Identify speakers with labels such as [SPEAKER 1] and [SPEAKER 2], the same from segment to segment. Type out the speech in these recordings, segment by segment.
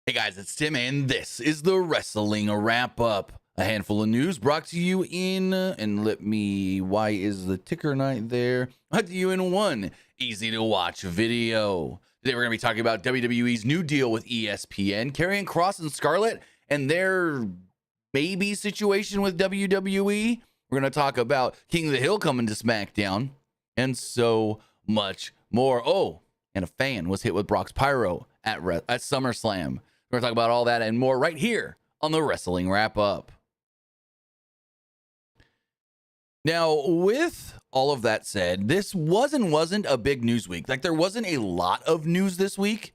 [SPEAKER 1] Hey guys, it's Tim, and this is the Wrestling Wrap-Up. A handful of news brought to you in, why is the ticker not there? Brought to you in one easy to watch video. Today we're going to be talking about WWE's new deal with ESPN, Karrion, Kross, and Scarlett, and their maybe situation with WWE. We're going to talk about King of the Hill coming to Smackdown, and so much more. Oh, and a fan was hit with Brock's pyro at SummerSlam. We're going to talk about all that and more right here on the Wrestling Wrap-Up. Now, with all of that said, this wasn't a big news week. Like, there wasn't a lot of news this week,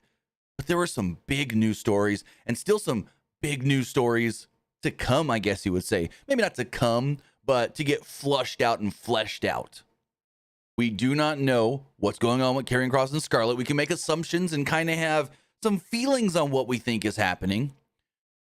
[SPEAKER 1] but there were some big news stories and still some big news stories to come, I guess you would say. Maybe not to come, but to get flushed out and fleshed out. We do not know what's going on with Karrion, Kross, and Scarlett. We can make assumptions and kind of have some feelings on what we think is happening.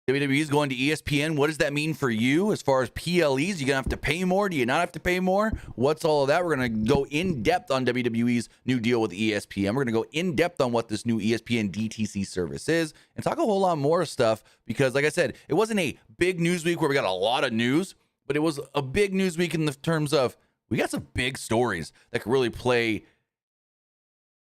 [SPEAKER 1] WWE is going to ESPN. What does that mean for you as far as PLEs? You gonna have to pay more? Do you not have to pay more? What's all of that? We're gonna go in depth on WWE's new deal with ESPN. We're gonna go in depth on what this new ESPN DTC service is and talk a whole lot more stuff because, like I said, it wasn't a big news week where we got a lot of news, but it was a big news week in the terms of we got some big stories that could really play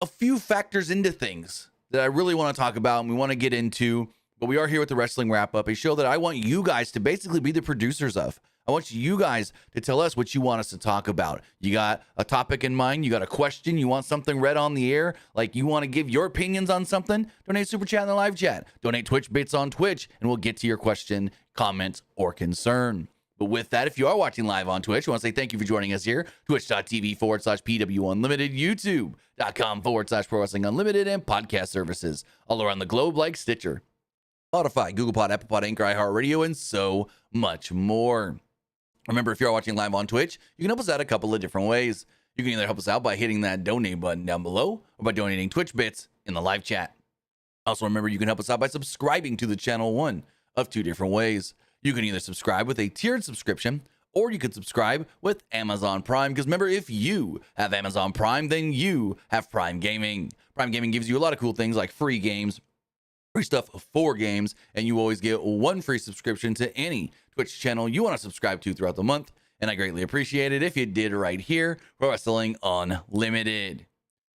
[SPEAKER 1] a few factors into things that I really want to talk about and we want to get into. But we are here with the Wrestling Wrap-Up, a show that I want you guys to basically be the producers of. I want you guys to tell us what you want us to talk about. You got a topic in mind, you got a question, you want something read on the air, like you want to give your opinions on something, donate super chat in the live chat, donate Twitch bits on Twitch, and we'll get to your question, comment, or concern. But with that, if you are watching live on Twitch, I want to say thank you for joining us here. Twitch.tv/PWU Unlimited, YouTube.com/Pro Wrestling Unlimited, and podcast services all around the globe like Stitcher, Spotify, Google Pod, Apple Pod, Anchor, iHeartRadio, and so much more. Remember, if you're watching live on Twitch, you can help us out a couple of different ways. You can either help us out by hitting that donate button down below or by donating Twitch bits in the live chat. Also, remember, you can help us out by subscribing to the channel one of two different ways. You can either subscribe with a tiered subscription, or you can subscribe with Amazon Prime. Because remember, if you have Amazon Prime, then you have Prime Gaming. Prime Gaming gives you a lot of cool things like free games, free stuff for games, and you always get one free subscription to any Twitch channel you want to subscribe to throughout the month. And I greatly appreciate it if you did right here for Wrestling Unlimited.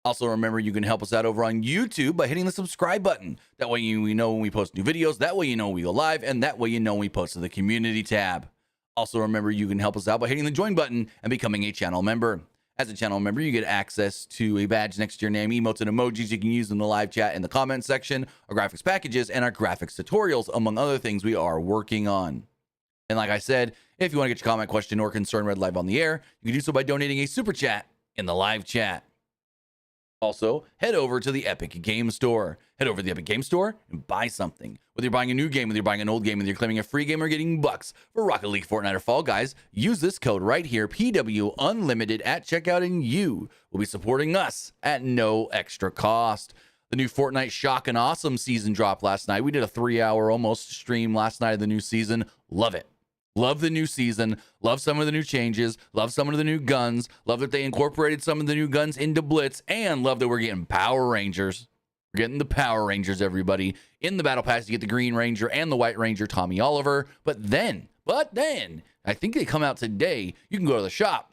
[SPEAKER 1] Also, remember, you can help us out over on YouTube by hitting the subscribe button. That way we know when we post new videos. That way you know we go live. And that way you know when we post to the community tab. Also, remember, you can help us out by hitting the join button and becoming a channel member. As a channel member, you get access to a badge next to your name, emotes and emojis you can use in the live chat in the comment section, our graphics packages, and our graphics tutorials, among other things we are working on. And like I said, if you want to get your comment, question, or concern read live on the air, you can do so by donating a super chat in the live chat. Also, head over to the Epic Game Store. Head over to the Epic Game Store and buy something. Whether you're buying a new game, whether you're buying an old game, whether you're claiming a free game or getting bucks for Rocket League, Fortnite, or Fall Guys, use this code right here, PW Unlimited, at checkout, and you will be supporting us at no extra cost. The new Fortnite Shock and Awesome season dropped last night. We did a 3-hour almost stream last night of the new season. Love it. Love the new season. Love some of the new changes. Love some of the new guns. Love that they incorporated some of the new guns into Blitz. And love that we're getting Power Rangers. We're getting the Power Rangers, everybody. In the Battle Pass, you get the Green Ranger and the White Ranger, Tommy Oliver. But then, I think they come out today. You can go to the shop,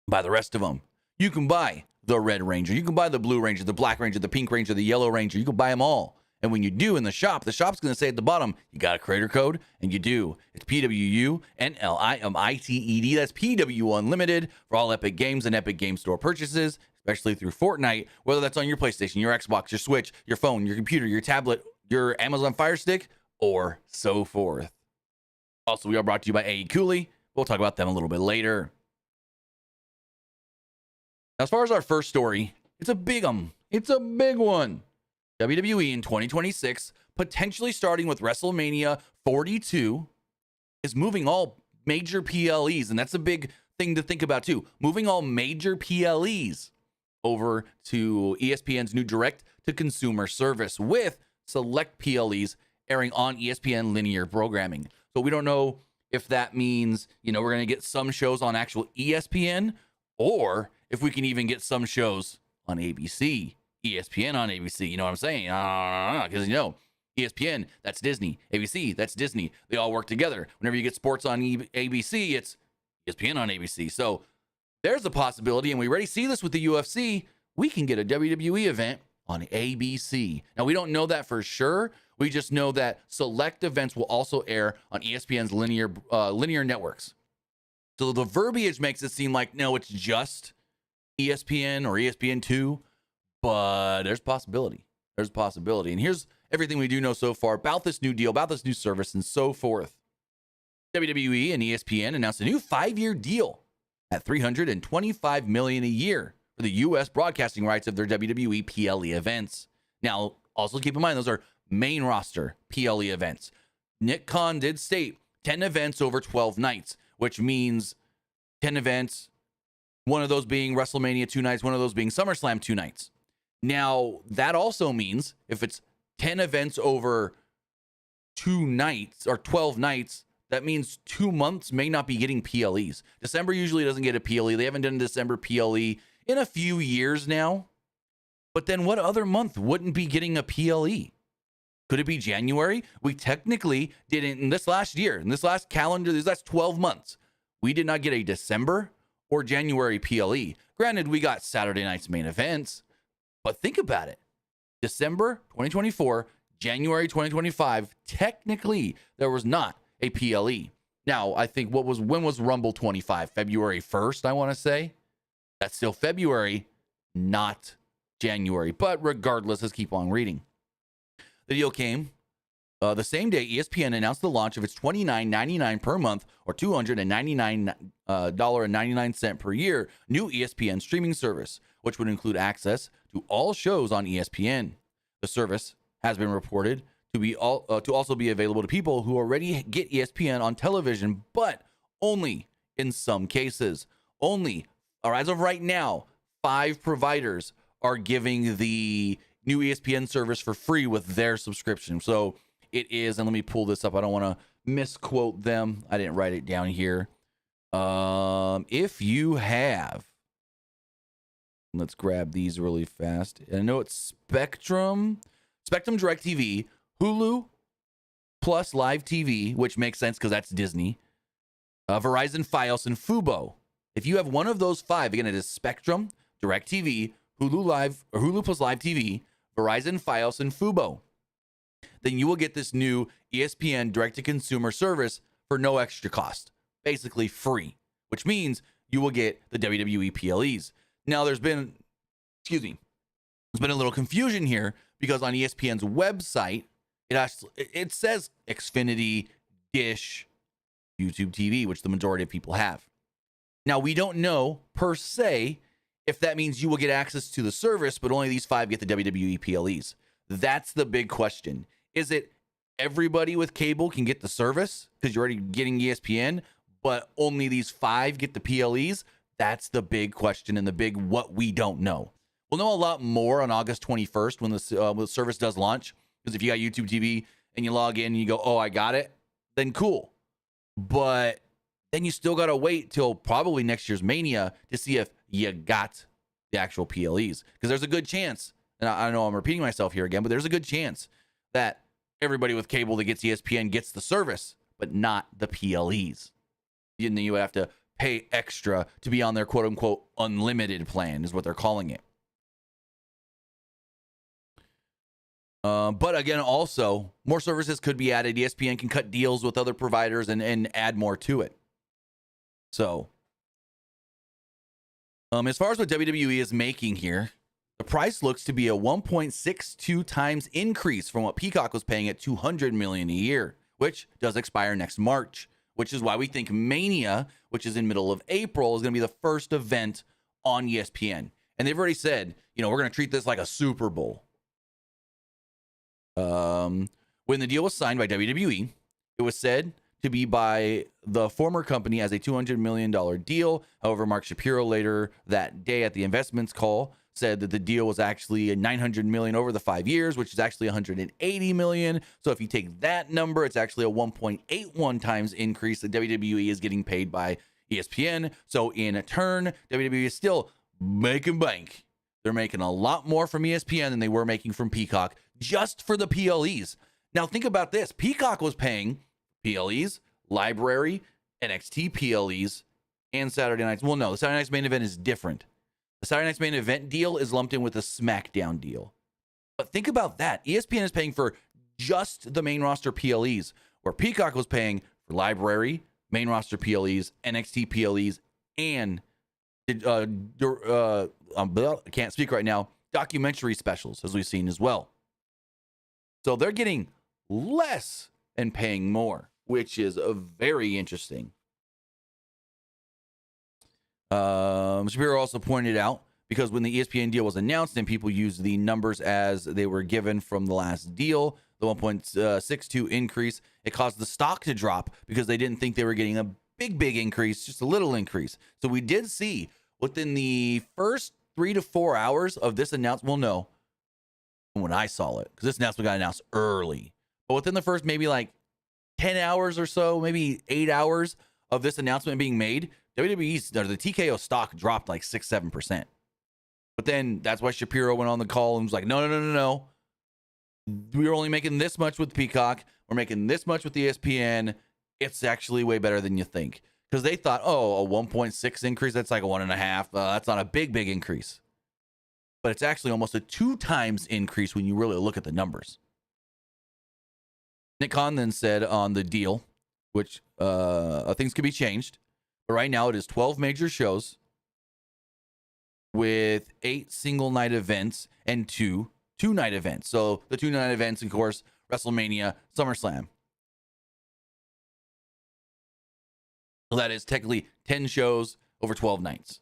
[SPEAKER 1] buy the rest of them. You can buy the Red Ranger. You can buy the Blue Ranger, the Black Ranger, the Pink Ranger, the Yellow Ranger. You can buy them all. And when you do in the shop's going to say at the bottom, you got a creator code, and you do. It's PWU NLIMITED. That's PW Unlimited for all Epic Games and Epic Game Store purchases, especially through Fortnite, whether that's on your PlayStation, your Xbox, your Switch, your phone, your computer, your tablet, your Amazon Fire Stick, or so forth. Also, we are brought to you by AECOOLY. We'll talk about them a little bit later. Now, as far as our first story, it's a big one. WWE in 2026, potentially starting with WrestleMania 42, is moving all major PLEs, and that's a big thing to think about too. Moving all major PLEs over to ESPN's new direct-to-consumer service with select PLEs airing on ESPN linear programming. So we don't know if that means, we're going to get some shows on actual ESPN, or if we can even get some shows on ABC. ESPN on ABC, you know what I'm saying? Because, ESPN, that's Disney. ABC, that's Disney. They all work together. Whenever you get sports on ABC, it's ESPN on ABC. So there's a possibility, and we already see this with the UFC. We can get a WWE event on ABC. Now, we don't know that for sure. We just know that select events will also air on ESPN's linear networks. So the verbiage makes it seem like, no, it's just ESPN or ESPN2, but there's possibility. There's possibility. And here's everything we do know so far about this new deal, about this new service, and so forth. WWE and ESPN announced a new 5-year deal at $325 million a year for the U.S. broadcasting rights of their WWE PLE events. Now, also keep in mind, those are main roster PLE events. Nick Khan did state 10 events over 12 nights, which means 10 events, one of those being WrestleMania 2 nights, one of those being SummerSlam 2 nights. Now, that also means if it's 10 events over 2 nights or 12 nights, that means 2 months may not be getting PLEs. December usually doesn't get a PLE. They haven't done a December PLE in a few years now. But then what other month wouldn't be getting a PLE? Could it be January? We technically didn't in this last year, in this last calendar, these last 12 months. We did not get a December or January PLE. Granted, we got Saturday night's main events, but think about it. December 2024, January 2025, technically there was not a PLE. Now, I think when was Rumble 25? February 1st, I want to say. That's still February, not January. But regardless, let's keep on reading. The deal came the same day ESPN announced the launch of its $29.99 per month or $299.99 per year new ESPN streaming service, which would include access to all shows on ESPN. The service has been reported to also be available to people who already get ESPN on television, but only in some cases. Only, or as of right now, 5 providers are giving the new ESPN service for free with their subscription. So it is, and let me pull this up. I don't want to misquote them. I didn't write it down here. If you have, let's grab these really fast. I know it's Spectrum DirecTV, Hulu, plus Live TV, which makes sense because that's Disney, Verizon, Fios, and Fubo. If you have one of those 5, again, it is Spectrum, DirecTV, Hulu plus Live TV, Verizon, Fios, and Fubo, then you will get this new ESPN direct-to-consumer service for no extra cost, basically free, which means you will get the WWE PLEs. Now, there's been a little confusion here because on ESPN's website, it says Xfinity, Dish, YouTube TV, which the majority of people have. Now, we don't know per se if that means you will get access to the service, but only these 5 get the WWE PLEs. That's the big question. Is it everybody with cable can get the service because you're already getting ESPN, but only these 5 get the PLEs? That's the big question and the big what we don't know. We'll know a lot more on August 21st when the service does launch, because if you got YouTube TV and you log in and you go, oh, I got it, then cool. But then you still got to wait till probably next year's Mania to see if you got the actual PLEs. Because there's a good chance, and I know I'm repeating myself here again, but there's a good chance that everybody with cable that gets ESPN gets the service, but not the PLEs. And then you would have to pay extra to be on their quote-unquote unlimited plan, is what they're calling it. But again, also, more services could be added. ESPN can cut deals with other providers and add more to it. So, as far as what WWE is making here, the price looks to be a 1.62 times increase from what Peacock was paying at $200 million a year, which does expire next March, which is why we think Mania, which is in middle of April, is going to be the first event on ESPN. And they've already said, we're going to treat this like a Super Bowl. When the deal was signed by WWE, it was said to be by the former company as a $200 million deal. However, Mark Shapiro later that day at the investments call said that the deal was actually a $900 million over the 5 years, which is actually $180 million. So if you take that number, it's actually a 1.81 times increase that WWE is getting paid by ESPN. So in turn, WWE is still making bank. They're making a lot more from ESPN than they were making from Peacock just for the PLEs. Now think about this. Peacock was paying PLEs, library, NXT PLEs, and Saturday nights. Well, no, the Saturday night's main event is different. The Saturday night's main event deal is lumped in with the Smackdown deal. But think about that. ESPN is paying for just the main roster PLEs, where Peacock was paying for library, main roster PLEs, NXT PLEs, and I can't speak right now, documentary specials, as we've seen as well. So they're getting less and paying more, which is very interesting. Shapiro also pointed out, because when the ESPN deal was announced and people used the numbers as they were given from the last deal, the 1.62 increase, it caused the stock to drop because they didn't think they were getting a big increase, just a little increase. So we did see within the first 3 to 4 hours of this announcement, well, no, when I saw it, because this announcement got announced early, but within the first maybe like 10 hours or so, maybe 8 hours of this announcement being made, WWE's, the TKO stock dropped like 6-7%. But then that's why Shapiro went on the call and was like, no. We're only making this much with Peacock. We're making this much with ESPN. It's actually way better than you think. Because they thought, a 1.6 increase, that's like a 1.5. That's not a big increase. But it's actually almost a 2 times increase when you really look at the numbers. Nick Khan then said on the deal, which things could be changed. But right now it is 12 major shows with 8 single night events and 2 2-night events. So the 2-night events, of course, WrestleMania, SummerSlam. So that is technically 10 shows over 12 nights.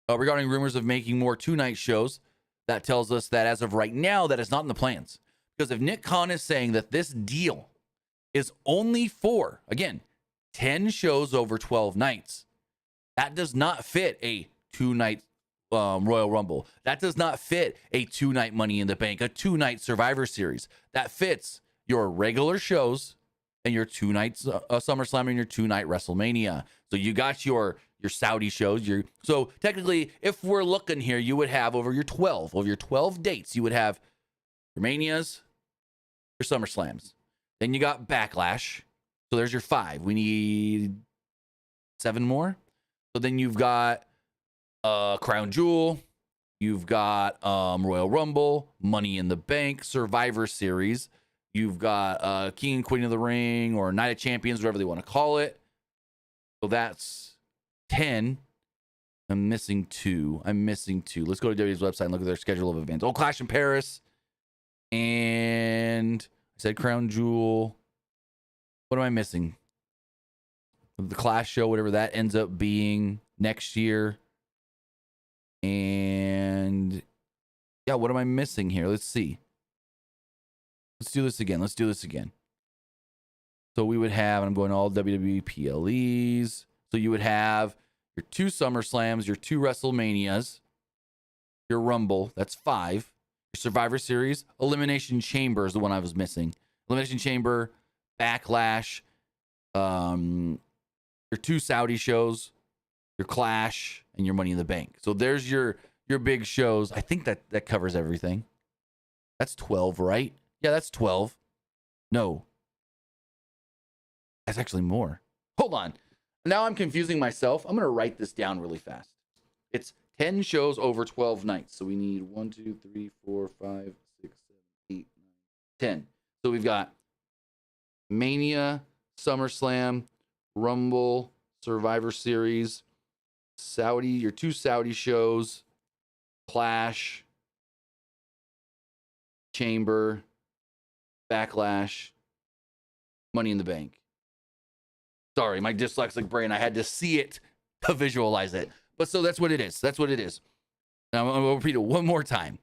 [SPEAKER 1] Regarding rumors of making more 2-night shows, that tells us that as of right now, that is not in the plans. Because if Nick Khan is saying that this deal is only for, again, 10 shows over 12 nights, that does not fit a 2-night Royal Rumble. That does not fit a 2-night Money in the Bank, a 2-night Survivor Series. That fits your regular shows and your 2 nights SummerSlam and your 2-night WrestleMania. So you got your Saudi shows. So technically, if we're looking here, you would have over your 12 dates, you would have your Manias, your SummerSlams. Then you got Backlash. So there's your 5. We need 7 more. So then you've got Crown Jewel. You've got Royal Rumble, Money in the Bank, Survivor Series. You've got King and Queen of the Ring or Night of Champions, whatever they want to call it. So that's 10. I'm missing 2. Let's go to WWE's website and look at their schedule of events. Clash in Paris. And I said Crown Jewel. What am I missing? The Clash show, whatever that ends up being next year. And yeah, what am I missing here? Let's see. Let's do this again. So we would have, and I'm going all WWE PLEs. So you would have your 2 SummerSlams, your 2 WrestleManias, your Rumble, that's 5. Your Survivor Series, Elimination Chamber is the one I was missing. Elimination Chamber, Backlash, your 2 Saudi shows, your Clash, and your Money in the Bank. So there's your big shows. I think that covers everything. That's 12, right? Yeah, that's 12. No. That's actually more. Hold on. Now I'm confusing myself. I'm going to write this down really fast. It's 10 shows over 12 nights. So we need 1, 2, 3, 4, 5, 6, 7, 8, 9, 10. So we've got Mania, SummerSlam, Rumble, Survivor Series, Saudi, your 2 Saudi shows, Clash, Chamber, Backlash, Money in the Bank. Sorry, my dyslexic brain, I had to see it to visualize it. But so that's what it is. Now I'm going to repeat it one more time.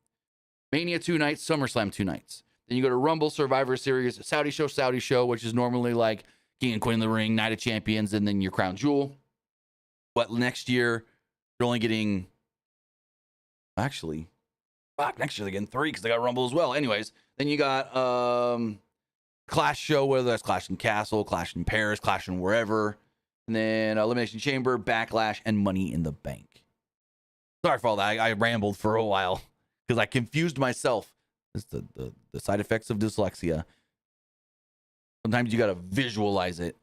[SPEAKER 1] Mania 2 nights, SummerSlam 2 nights. Then you go to Rumble, Survivor Series, Saudi show, which is normally like King and Queen of the Ring, Night of Champions, and then your Crown Jewel. But next year, you're only getting... Actually, next year they're getting 3 because they got Rumble as well. Anyways, then you got Clash show, whether that's Clash in Castle, Clash in Paris, Clash in wherever. And then Elimination Chamber, Backlash, and Money in the Bank. Sorry for all that. I rambled for a while because I confused myself. It's the side effects of dyslexia. Sometimes you got to visualize it.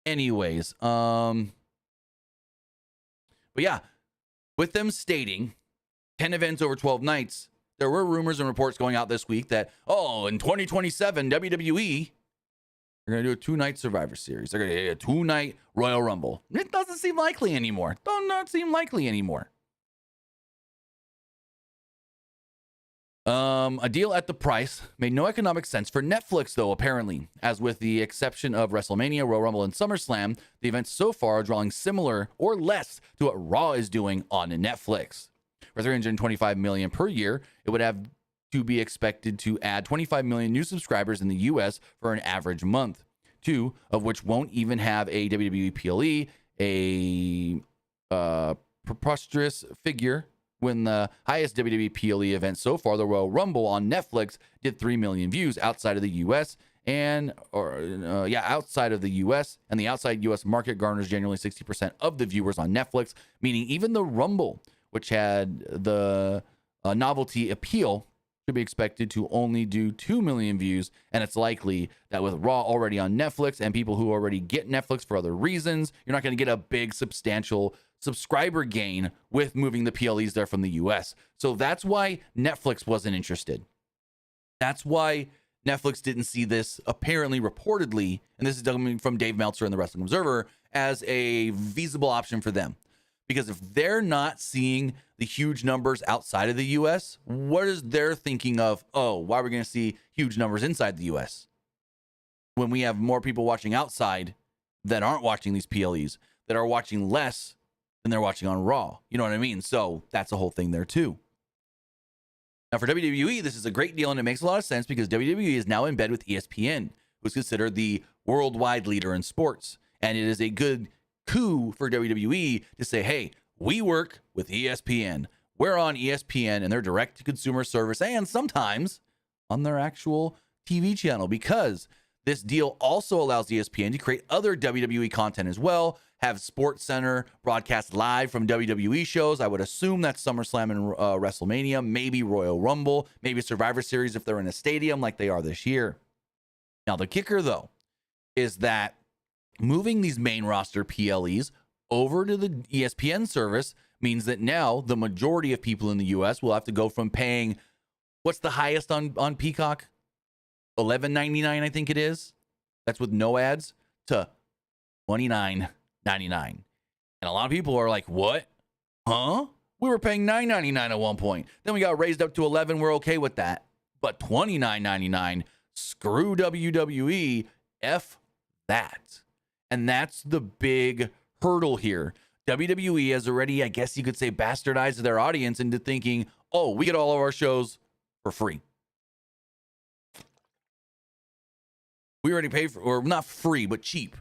[SPEAKER 1] Anyways, but yeah, with them stating 10 events over 12 nights, there were rumors and reports going out this week that, in 2027, WWE, they're going to do a 2-night Survivor Series. They're going to do a 2-night Royal Rumble. It doesn't seem likely anymore. Does not seem likely anymore. A deal at the price made no economic sense for Netflix, though, apparently. As with the exception of WrestleMania, Royal Rumble, and SummerSlam, the events so far are drawing similar or less to what Raw is doing on Netflix. For $325 million per year, it would have to be expected to add 25 million new subscribers in the U.S. for an average month, 2 of which won't even have a WWE PLE, a preposterous figure when the highest WWE PLE event so far, the Royal Rumble on Netflix, did 3 million views outside of the U.S. outside of the U.S. and the outside U.S. market garners generally 60% of the viewers on Netflix, meaning even the Rumble, which had the novelty appeal, should be expected to only do 2 million views. And it's likely that with Raw already on Netflix and people who already get Netflix for other reasons, you're not going to get a big substantial subscriber gain with moving the PLEs there from the US. So that's why Netflix wasn't interested. That's why Netflix didn't see this, apparently, reportedly, and this is coming from Dave Meltzer and the Wrestling Observer, as a feasible option for them. Because if they're not seeing the huge numbers outside of the US, what is their thinking of, why are we going to see huge numbers inside the US? When we have more people watching outside that aren't watching these PLEs, that are watching less than they're watching on Raw. You know what I mean? So that's a whole thing there too. Now for WWE, this is a great deal, and it makes a lot of sense because WWE is now in bed with ESPN, who's considered the worldwide leader in sports. And it is a good coup for WWE to say, hey, we work with ESPN. We're on ESPN and their direct-to-consumer service, and sometimes on their actual TV channel, because this deal also allows ESPN to create other WWE content as well, have SportsCenter broadcast live from WWE shows. I would assume that's SummerSlam and WrestleMania, maybe Royal Rumble, maybe Survivor Series if they're in a stadium like they are this year. Now, the kicker, though, is that moving these main roster PLEs over to the ESPN service means that now the majority of people in the US will have to go from paying, what's the highest on Peacock? $11.99, I think it is. That's with no ads, to $29.99. And a lot of people are like, what? Huh? We were paying $9.99 at one point. Then we got raised up to $11. We're okay with that. But $29.99, screw WWE, F that. And that's the big hurdle here. WWE has already, I guess you could say, bastardized their audience into thinking, we get all of our shows for free. We already pay for, or not free, but cheap.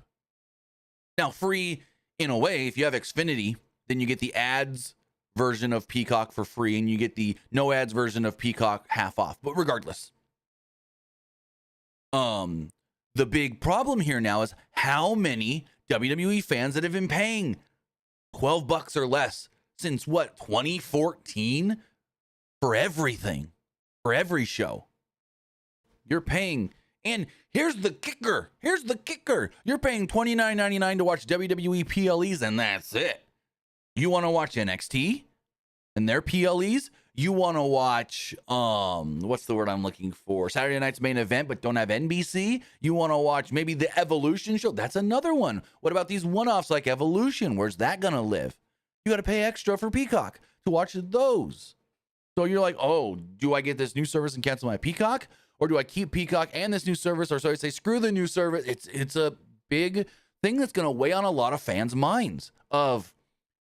[SPEAKER 1] Now, free in a way, if you have Xfinity, then you get the ads version of Peacock for free, and you get the no ads version of Peacock half off. But regardless, the big problem here now is how many WWE fans that have been paying $12 or less since 2014 for everything, for every show. You're paying. And here's the kicker. You're paying $29.99 to watch WWE PLEs, and that's it. You want to watch NXT and their PLEs? You want to watch, what's the word I'm looking for? Saturday night's main event, but don't have NBC? You want to watch maybe the Evolution show? That's another one. What about these one-offs like Evolution? Where's that going to live? You got to pay extra for Peacock to watch those. So you're like, do I get this new service and cancel my Peacock? Or do I keep Peacock and this new service? Or so I say, screw the new service. It's a big thing that's going to weigh on a lot of fans' minds of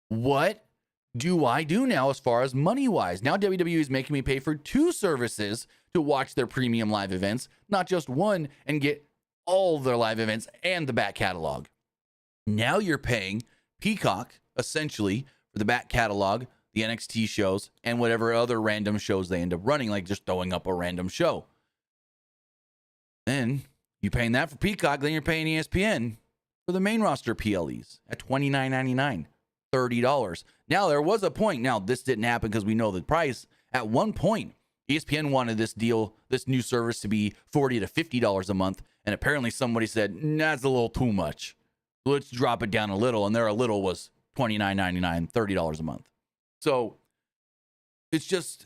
[SPEAKER 1] what do I do now as far as money-wise? Now WWE is making me pay for 2 services to watch their premium live events, not just one, and get all their live events and the back catalog. Now you're paying Peacock, essentially, for the back catalog, the NXT shows, and whatever other random shows they end up running, like just throwing up a random show. Then you're paying that for Peacock, then you're paying ESPN for the main roster PLEs at $29.99, $30. Now, there was a point. Now, this didn't happen because we know the price. At one point, ESPN wanted this new service to be $40 to $50 a month. And apparently somebody said, nah, that's a little too much. Let's drop it down a little. And their a little was $29.99, $30 a month. So it's just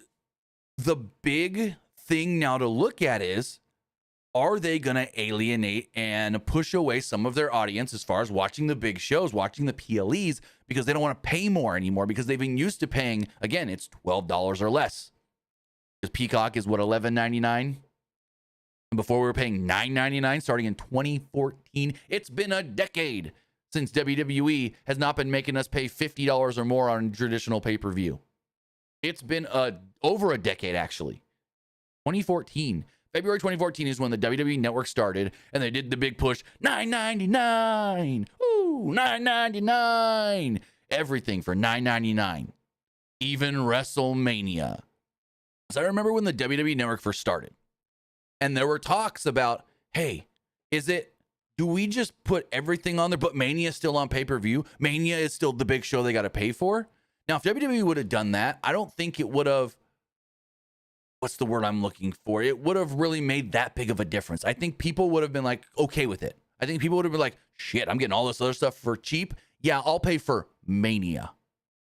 [SPEAKER 1] the big thing now to look at is, are they going to alienate and push away some of their audience as far as watching the big shows, watching the PLEs, because they don't want to pay more anymore because they've been used to paying, again, it's $12 or less. Because Peacock is what, $11.99? And before we were paying $9.99 starting in 2014. It's been a decade since WWE has not been making us pay $50 or more on traditional pay-per-view. It's been over a decade, actually. 2014. February 2014 is when the WWE Network started, and they did the big push, $9.99. Ooh, $9.99. Everything for $9.99. Even WrestleMania. So I remember when the WWE Network first started, and there were talks about, hey, do we just put everything on there, but Mania is still on pay-per-view? Mania is still the big show they got to pay for? Now, if WWE would have done that, I don't think it would have, what's the word I'm looking for? It would have really made that big of a difference. I think people would have been like, okay with it. I think people would have been like, shit, I'm getting all this other stuff for cheap. Yeah, I'll pay for Mania.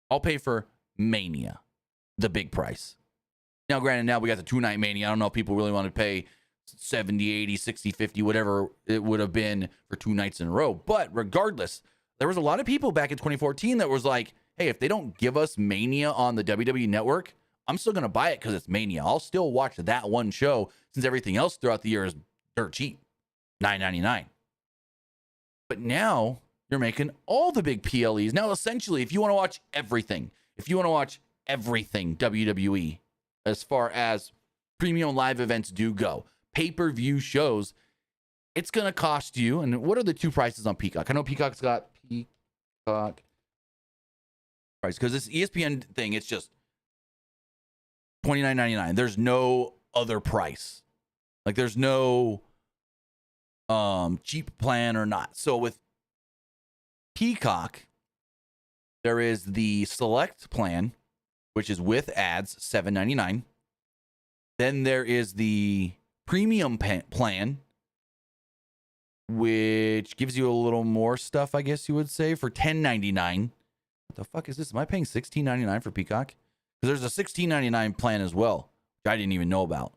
[SPEAKER 1] I'll pay for Mania, the big price. Now, granted, now we got the 2-night Mania. I don't know if people really want to pay 70, 80, 60, 50, whatever it would have been for 2 nights in a row. But regardless, there was a lot of people back in 2014 that was like, hey, if they don't give us Mania on the WWE Network, I'm still going to buy it because it's Mania. I'll still watch that one show since everything else throughout the year is dirt cheap, $9.99. But now you're making all the big PLEs. Now, essentially, if you want to watch everything, WWE, as far as premium live events do go, pay-per-view shows, it's going to cost you. And what are the 2 prices on Peacock? I know Peacock's got Peacock price because this ESPN thing, it's just $29.99. There's no other price. Like there's no cheap plan or not. So with Peacock, there is the select plan, which is with ads, $7.99. Then there is the premium plan, which gives you a little more stuff, I guess you would say, for $10.99. What the fuck is this? Am I paying $16.99 for Peacock? Because there's a $16.99 plan as well, which I didn't even know about.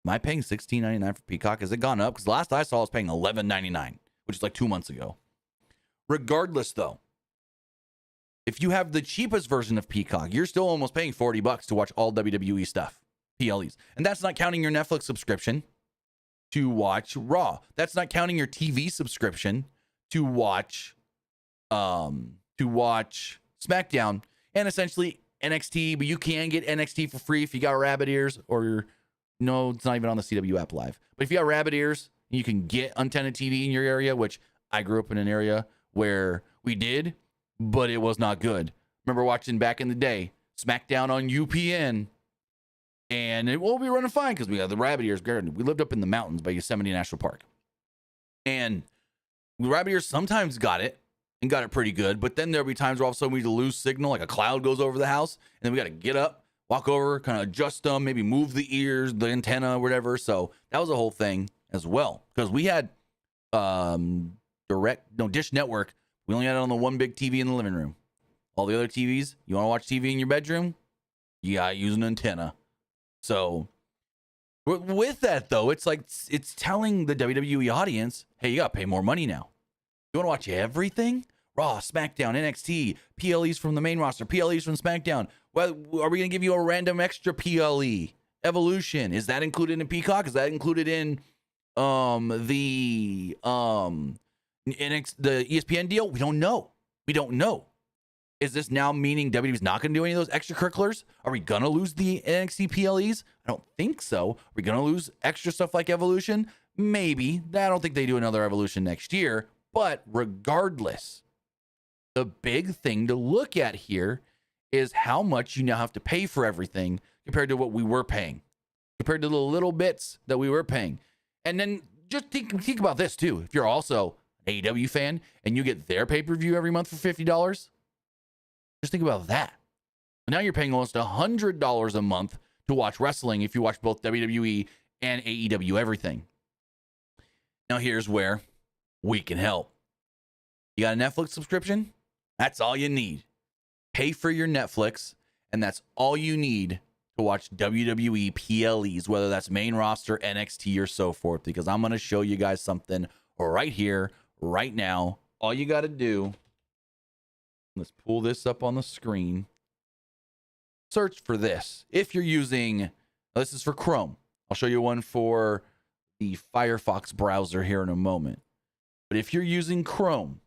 [SPEAKER 1] Am I paying $16.99 for Peacock? Has it gone up? Because the last I saw I was paying $11.99, which is like 2 months ago. Regardless, though, if you have the cheapest version of Peacock, you're still almost paying $40 to watch all WWE stuff, PLEs. And that's not counting your Netflix subscription to watch Raw. That's not counting your TV subscription to watch SmackDown and essentially NXT, but you can get NXT for free if you got rabbit ears no, it's not even on the CW app live. But if you got rabbit ears, you can get antenna TV in your area, which I grew up in an area where we did, but it was not good. Remember watching back in the day, SmackDown on UPN, and it will be running fine because we had the rabbit ears. We lived up in the mountains by Yosemite National Park. And rabbit ears sometimes got it and got it pretty good, but then there'll be times where all of a sudden we lose signal, like a cloud goes over the house, and then we got to get up, walk over, kind of adjust them, maybe move the ears, the antenna, whatever. So that was a whole thing as well. Because we had Dish Network. We only had it on the one big TV in the living room. All the other TVs, you want to watch TV in your bedroom? You got to use an antenna. So with that, though, it's like it's telling the WWE audience, hey, you got to pay more money now. You want to watch everything? Raw, SmackDown, NXT, PLEs from the main roster, PLEs from SmackDown. Well, are we going to give you a random extra PLE? Evolution. Is that included in Peacock? Is that included in the ESPN deal? We don't know. Is this now meaning WWE's not going to do any of those extracurriculars? Are we going to lose the NXT PLEs? I don't think so. Are we going to lose extra stuff like Evolution? Maybe. I don't think they do another Evolution next year. But regardless, the big thing to look at here is how much you now have to pay for everything compared to what we were paying, compared to the little bits that we were paying. And then just think about this too. If you're also an AEW fan and you get their pay-per-view every month for $50, just think about that. Now you're paying almost $100 a month to watch wrestling if you watch both WWE and AEW everything. Now here's where we can help. You got a Netflix subscription? That's all you need. Pay for your Netflix, and that's all you need to watch WWE PLEs, whether that's main roster, NXT, or so forth, because I'm going to show you guys something right here, right now. All you got to do, let's pull this up on the screen. Search for this. If you're using, this is for Chrome. I'll show you one for the Firefox browser here in a moment. But if you're using Chrome,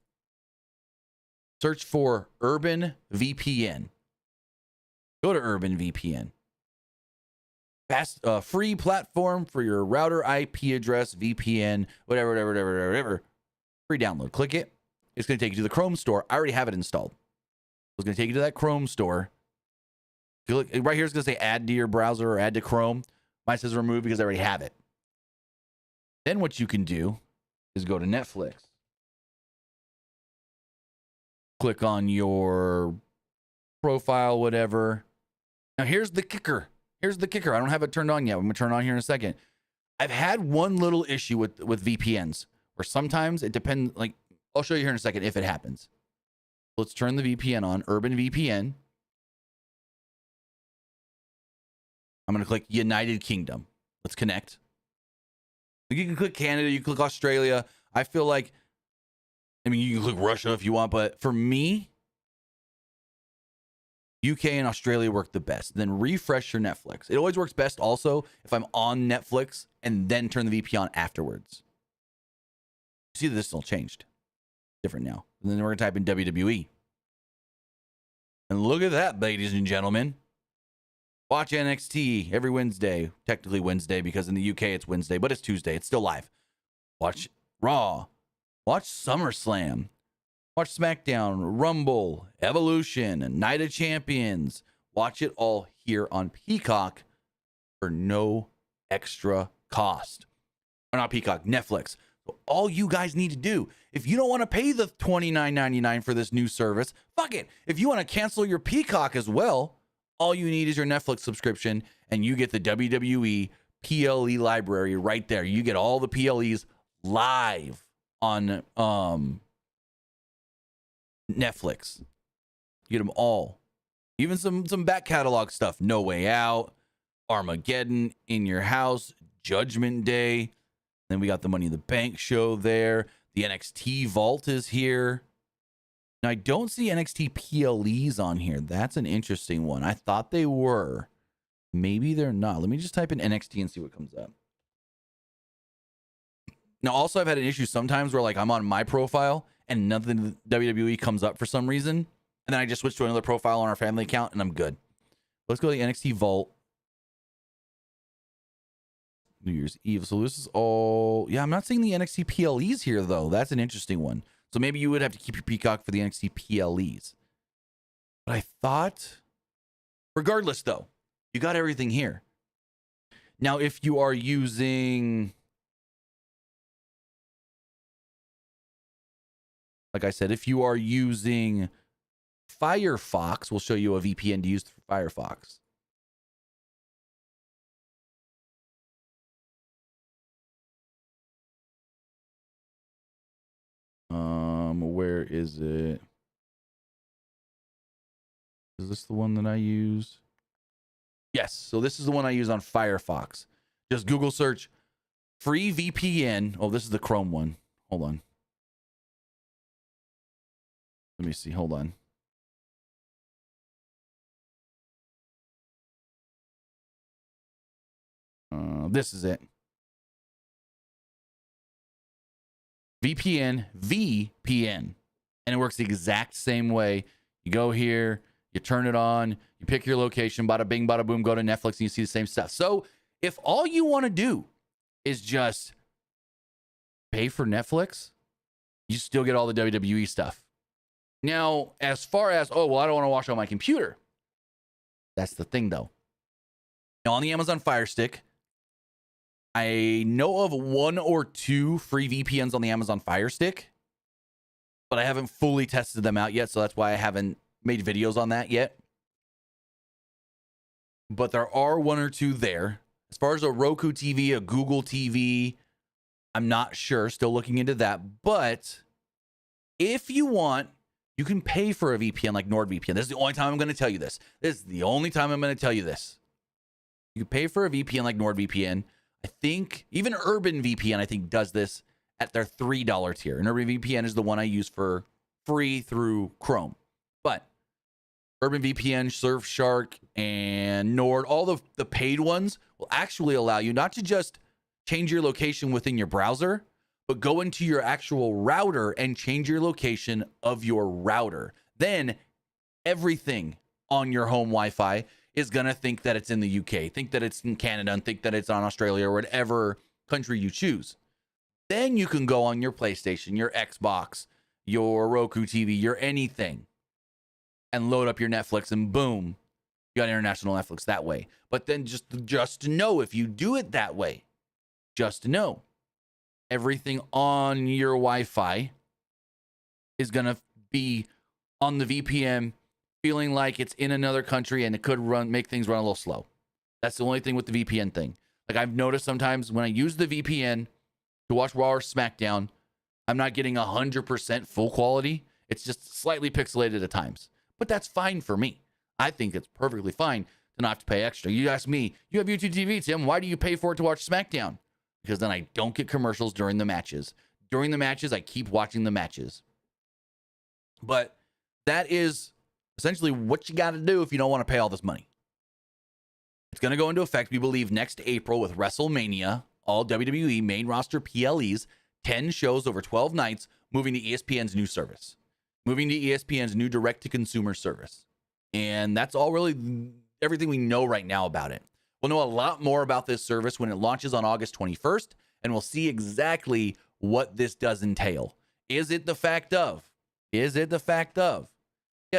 [SPEAKER 1] search for Urban VPN. Go to Urban VPN. Fast, free platform for your router IP address, VPN, whatever. Free download. Click it. It's going to take you to the Chrome store. I already have it installed. It's going to take you to that Chrome store. Right here it's going to say add to your browser or add to Chrome. Mine says remove because I already have it. Then what you can do is go to Netflix. Click on your profile, whatever. Now here's the kicker. I don't have it turned on yet. I'm going to turn it on here in a second. I've had one little issue with VPNs where sometimes it depends. Like, I'll show you here in a second if it happens. Let's turn the VPN on. Urban VPN. I'm going to click United Kingdom. Let's connect. You can click Canada. You can click Australia. I feel like, I mean, you can click Russia if you want, but for me, UK and Australia work the best. Then refresh your Netflix. It always works best also if I'm on Netflix and then turn the VPN on afterwards. You see that this all changed. Different now. And then we're going to type in WWE. And look at that, ladies and gentlemen. Watch NXT every Wednesday. Technically Wednesday because in the UK it's Wednesday, but it's Tuesday. It's still live. Watch Raw. Watch SummerSlam. Watch Smackdown, Rumble, Evolution, Night of Champions. Watch it all here on Peacock for no extra cost. Or not Peacock, Netflix. So all you guys need to do, if you don't want to pay the $29.99 for this new service, fuck it. If you want to cancel your Peacock as well, all you need is your Netflix subscription, and you get the WWE PLE library right there. You get all the PLEs live on Netflix. You get them all. Even some back catalog stuff. No Way Out, Armageddon, In Your House, Judgment Day. Then we got the Money in the Bank show there. The NXT Vault is here. Now, I don't see NXT PLEs on here. That's an interesting one. I thought they were. Maybe they're not. Let me just type in NXT and see what comes up. Now, also, I've had an issue sometimes where, like, I'm on my profile and nothing WWE comes up for some reason. And then I just switch to another profile on our family account and I'm good. Let's go to the NXT Vault. New Year's Eve. So this is all... Yeah, I'm not seeing the NXT PLEs here, though. That's an interesting one. So maybe you would have to keep your Peacock for the NXT PLEs. But I thought... Regardless, though, you got everything here. Now, if you are using... Like I said, if you are using Firefox, we'll show you a VPN to use for Firefox. Where is it? Is this the one that I use? Yes. So this is the one I use on Firefox. Just Google search free VPN. Oh, this is the Chrome one. Hold on. Let me see. Hold on. This is it. VPN. And it works the exact same way. You go here, you turn it on, you pick your location, bada bing, bada boom, go to Netflix, and you see the same stuff. So if all you want to do is just pay for Netflix, you still get all the WWE stuff. Now, as far as, oh, well, I don't want to watch on my computer. That's the thing, though. Now, on the Amazon Fire Stick, I know of 1 or 2 free VPNs on the Amazon Fire Stick, but I haven't fully tested them out yet, so that's why I haven't made videos on that yet. but there are one or two there. As far as a Roku TV, a Google TV, I'm not sure. Still looking into that. But if you want, you can pay for a VPN like NordVPN. This is the only time I'm going to tell you this. This is the only time I'm going to tell you this. You can pay for a VPN like NordVPN. I think even Urban VPN, I think, does this at their $3 tier. And Urban VPN is the one I use for free through Chrome. But Urban VPN, Surfshark, and Nord, all the paid ones will actually allow you not to just change your location within your browser, but go into your actual router and change your location of your router. Then everything on your home Wi-Fi is going to think that it's in the UK, think that it's in Canada, and think that it's on Australia or whatever country you choose. Then you can go on your PlayStation, your Xbox, your Roku TV, your anything, and load up your Netflix, and boom, you got international Netflix that way. But then just to know, if you do it that way, just to know, everything on your Wi-Fi is going to be on the VPN, feeling like it's in another country, and it could make things run a little slow. That's the only thing with the VPN thing. Like, I've noticed sometimes when I use the VPN to watch Raw or SmackDown, I'm not getting 100% full quality. It's just slightly pixelated at times. But that's fine for me. I think it's perfectly fine to not have to pay extra. You ask me, you have YouTube TV, Tim, why do you pay for it to watch SmackDown? Because then I don't get commercials during the matches. During the matches, I keep watching the matches. But that is essentially what you got to do if you don't want to pay all this money. It's going to go into effect, we believe, next April with WrestleMania, all WWE main roster PLEs, 10 shows over 12 nights, moving to ESPN's new service. Moving to ESPN's new direct-to-consumer service. And that's all really everything we know right now about it. We'll know a lot more about this service when it launches on August 21st, and we'll see exactly what this does entail. Is it the fact of? Yes,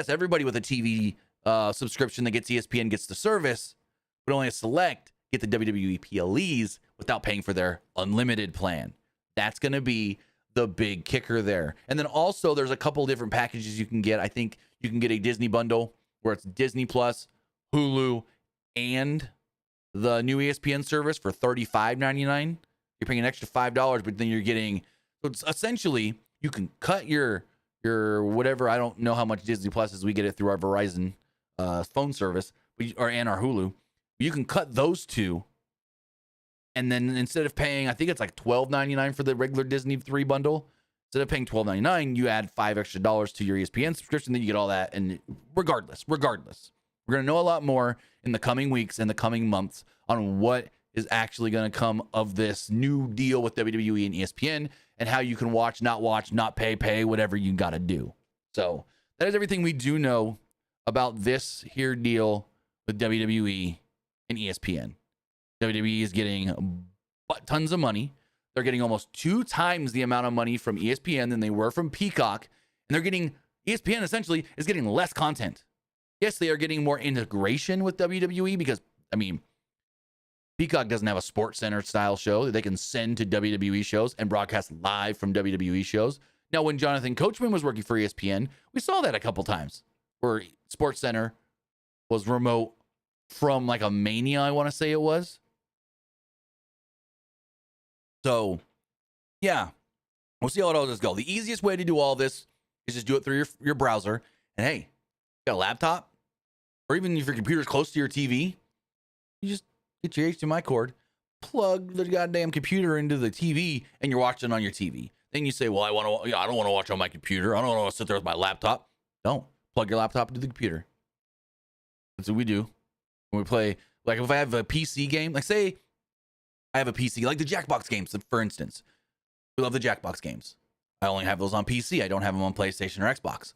[SPEAKER 1] everybody with a TV subscription that gets ESPN gets the service, but only a select get the WWE PLEs without paying for their unlimited plan. That's going to be the big kicker there. And then also there's a couple different packages you can get. I think you can get a Disney bundle where it's Disney Plus, Hulu, and the new ESPN service for $35.99. You're paying an extra $5, but then you're getting, so it's essentially you can cut your whatever. I don't know how much Disney Plus is. We get it through our Verizon phone service, and our Hulu. You can cut those two, and then instead of paying, I think it's like $12.99 for the regular Disney 3 bundle. Instead of paying $12.99, you add $5 extra to your ESPN subscription. Then you get all that. And regardless, we're going to know a lot more in the coming weeks and the coming months on what is actually going to come of this new deal with WWE and ESPN, and how you can watch, not pay, whatever you got to do. So that is everything we do know about this here deal with WWE and ESPN. WWE is getting tons of money. They're getting almost 2 times the amount of money from ESPN than they were from Peacock. And ESPN essentially is getting less content. Yes, they are getting more integration with WWE because, Peacock doesn't have a Sports Center style show that they can send to WWE shows and broadcast live from WWE shows. Now, when Jonathan Coachman was working for ESPN, we saw that a couple times where Sports Center was remote from like a Mania, I want to say it was. So, yeah, we'll see how it all does go. The easiest way to do all this is just do it through your browser. And hey, you got a laptop, or even if your computer's close to your TV, you just get your HDMI cord, plug the goddamn computer into the TV, and you're watching on your TV. Then you say, well, I don't want to watch on my computer. I don't want to sit there with my laptop. Don't. Plug your laptop into the computer. That's what we do when we play. Like if I have a PC game, like say I have a PC, like the Jackbox games, for instance. We love the Jackbox games. I only have those on PC. I don't have them on PlayStation or Xbox.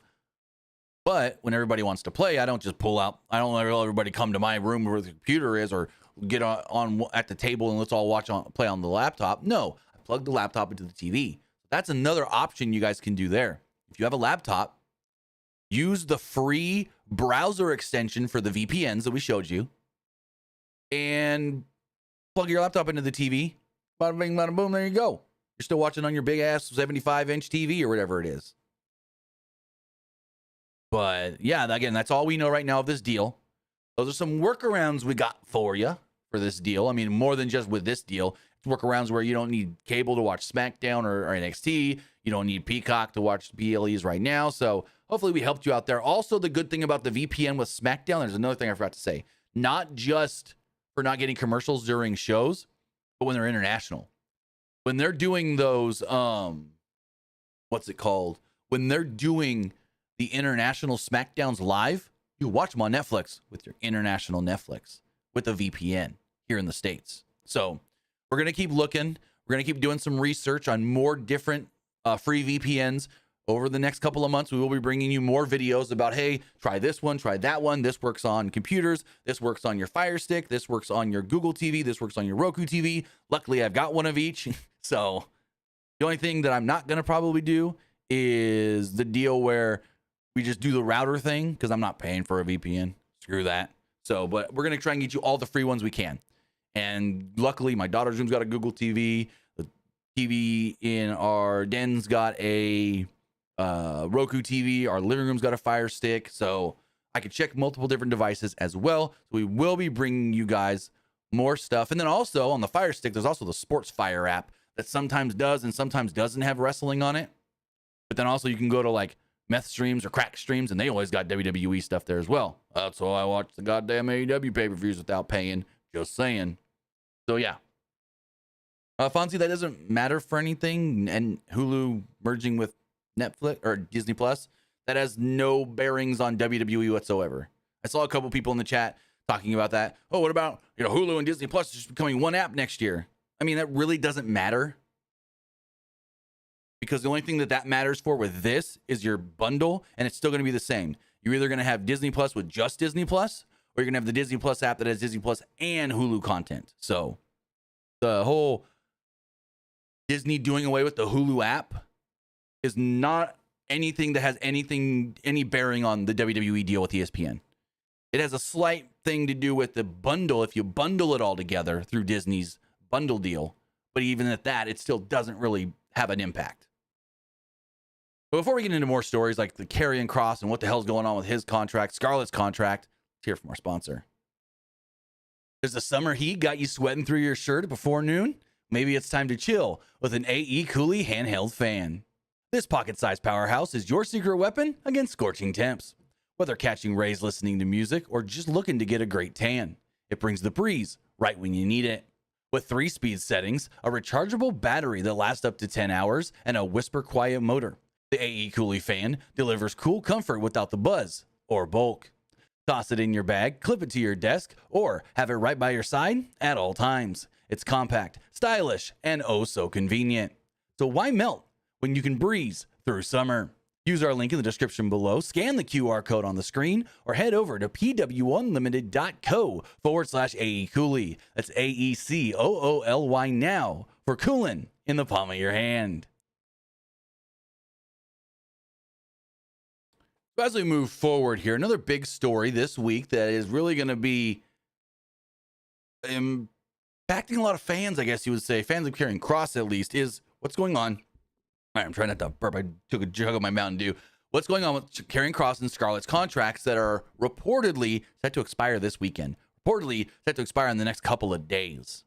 [SPEAKER 1] But when everybody wants to play, I don't just pull out. I don't let everybody come to my room where the computer is, or get on at the table and let's all play on the laptop. No, I plug the laptop into the TV. That's another option you guys can do there. If you have a laptop, use the free browser extension for the VPNs that we showed you, and plug your laptop into the TV. Bada bing, bada boom, there you go. You're still watching on your big ass 75-inch TV or whatever it is. But yeah, again, that's all we know right now of this deal. Those are some workarounds we got for you for this deal. I mean, more than just with this deal. It's workarounds where you don't need cable to watch SmackDown or NXT. You don't need Peacock to watch BLEs right now. So hopefully we helped you out there. Also, the good thing about the VPN with SmackDown, there's another thing I forgot to say. Not just for not getting commercials during shows, but when they're international. When they're doing those, what's it called? When they're doing the international SmackDowns live, you watch them on Netflix with your international Netflix with a VPN here in the States. So we're going to keep looking. We're going to keep doing some research on more different free VPNs. Over the next couple of months, we will be bringing you more videos about, hey, try this one, try that one. This works on computers. This works on your Fire Stick. This works on your Google TV. This works on your Roku TV. Luckily, I've got one of each. So the only thing that I'm not going to probably do is the deal where we just do the router thing, because I'm not paying for a VPN. Screw that. So, but we're going to try and get you all the free ones we can. And luckily, my daughter's room's got a Google TV. The TV in our den's got a Roku TV. Our living room's got a Fire Stick. So I could check multiple different devices as well. So we will be bringing you guys more stuff. And then also on the Fire Stick, there's also the Sports Fire app that sometimes does and sometimes doesn't have wrestling on it. But then also you can go to like Meth Streams or Crack Streams, and they always got WWE stuff there as well. That's why I watch the goddamn AEW pay-per-views without paying. Just saying. So yeah. Fonzie, that doesn't matter for anything. And Hulu merging with Netflix or Disney Plus, that has no bearings on WWE whatsoever. I saw a couple people in the chat talking about that. Oh, what about, Hulu and Disney Plus just becoming one app next year? I mean, that really doesn't matter, because the only thing that matters for with this is your bundle, and it's still going to be the same. You're either going to have Disney Plus with just Disney Plus, or you're going to have the Disney Plus app that has Disney Plus and Hulu content. So the whole Disney doing away with the Hulu app is not anything that has any bearing on the WWE deal with ESPN. It has a slight thing to do with the bundle, if you bundle it all together through Disney's bundle deal. But even at that, it still doesn't really have an impact. But before we get into more stories like the Karrion Kross and what the hell's going on with his contract, Scarlett's contract, let's hear from our sponsor. Does the summer heat got you sweating through your shirt before noon? Maybe it's time to chill with an AECOOLY handheld fan. This pocket-sized powerhouse is your secret weapon against scorching temps. Whether catching rays listening to music or just looking to get a great tan, it brings the breeze right when you need it. With 3-speed settings, a rechargeable battery that lasts up to 10 hours, and a whisper-quiet motor, the AECOOLY fan delivers cool comfort without the buzz or bulk. Toss it in your bag, clip it to your desk, or have it right by your side at all times. It's compact, stylish, and oh so convenient. So why melt when you can breeze through summer? Use our link in the description below, scan the QR code on the screen, or head over to pwunlimited.co/AECOOLY. That's AECOOLY now for coolin' in the palm of your hand. As we move forward here, another big story this week that is really going to be impacting a lot of fans, I guess you would say, fans of Karrion Kross at least, is what's going on. All right, I'm trying not to burp. I took a jug of my Mountain Dew. What's going on with Karrion Kross and Scarlett's contracts that are reportedly set to expire this weekend? Reportedly set to expire in the next couple of days.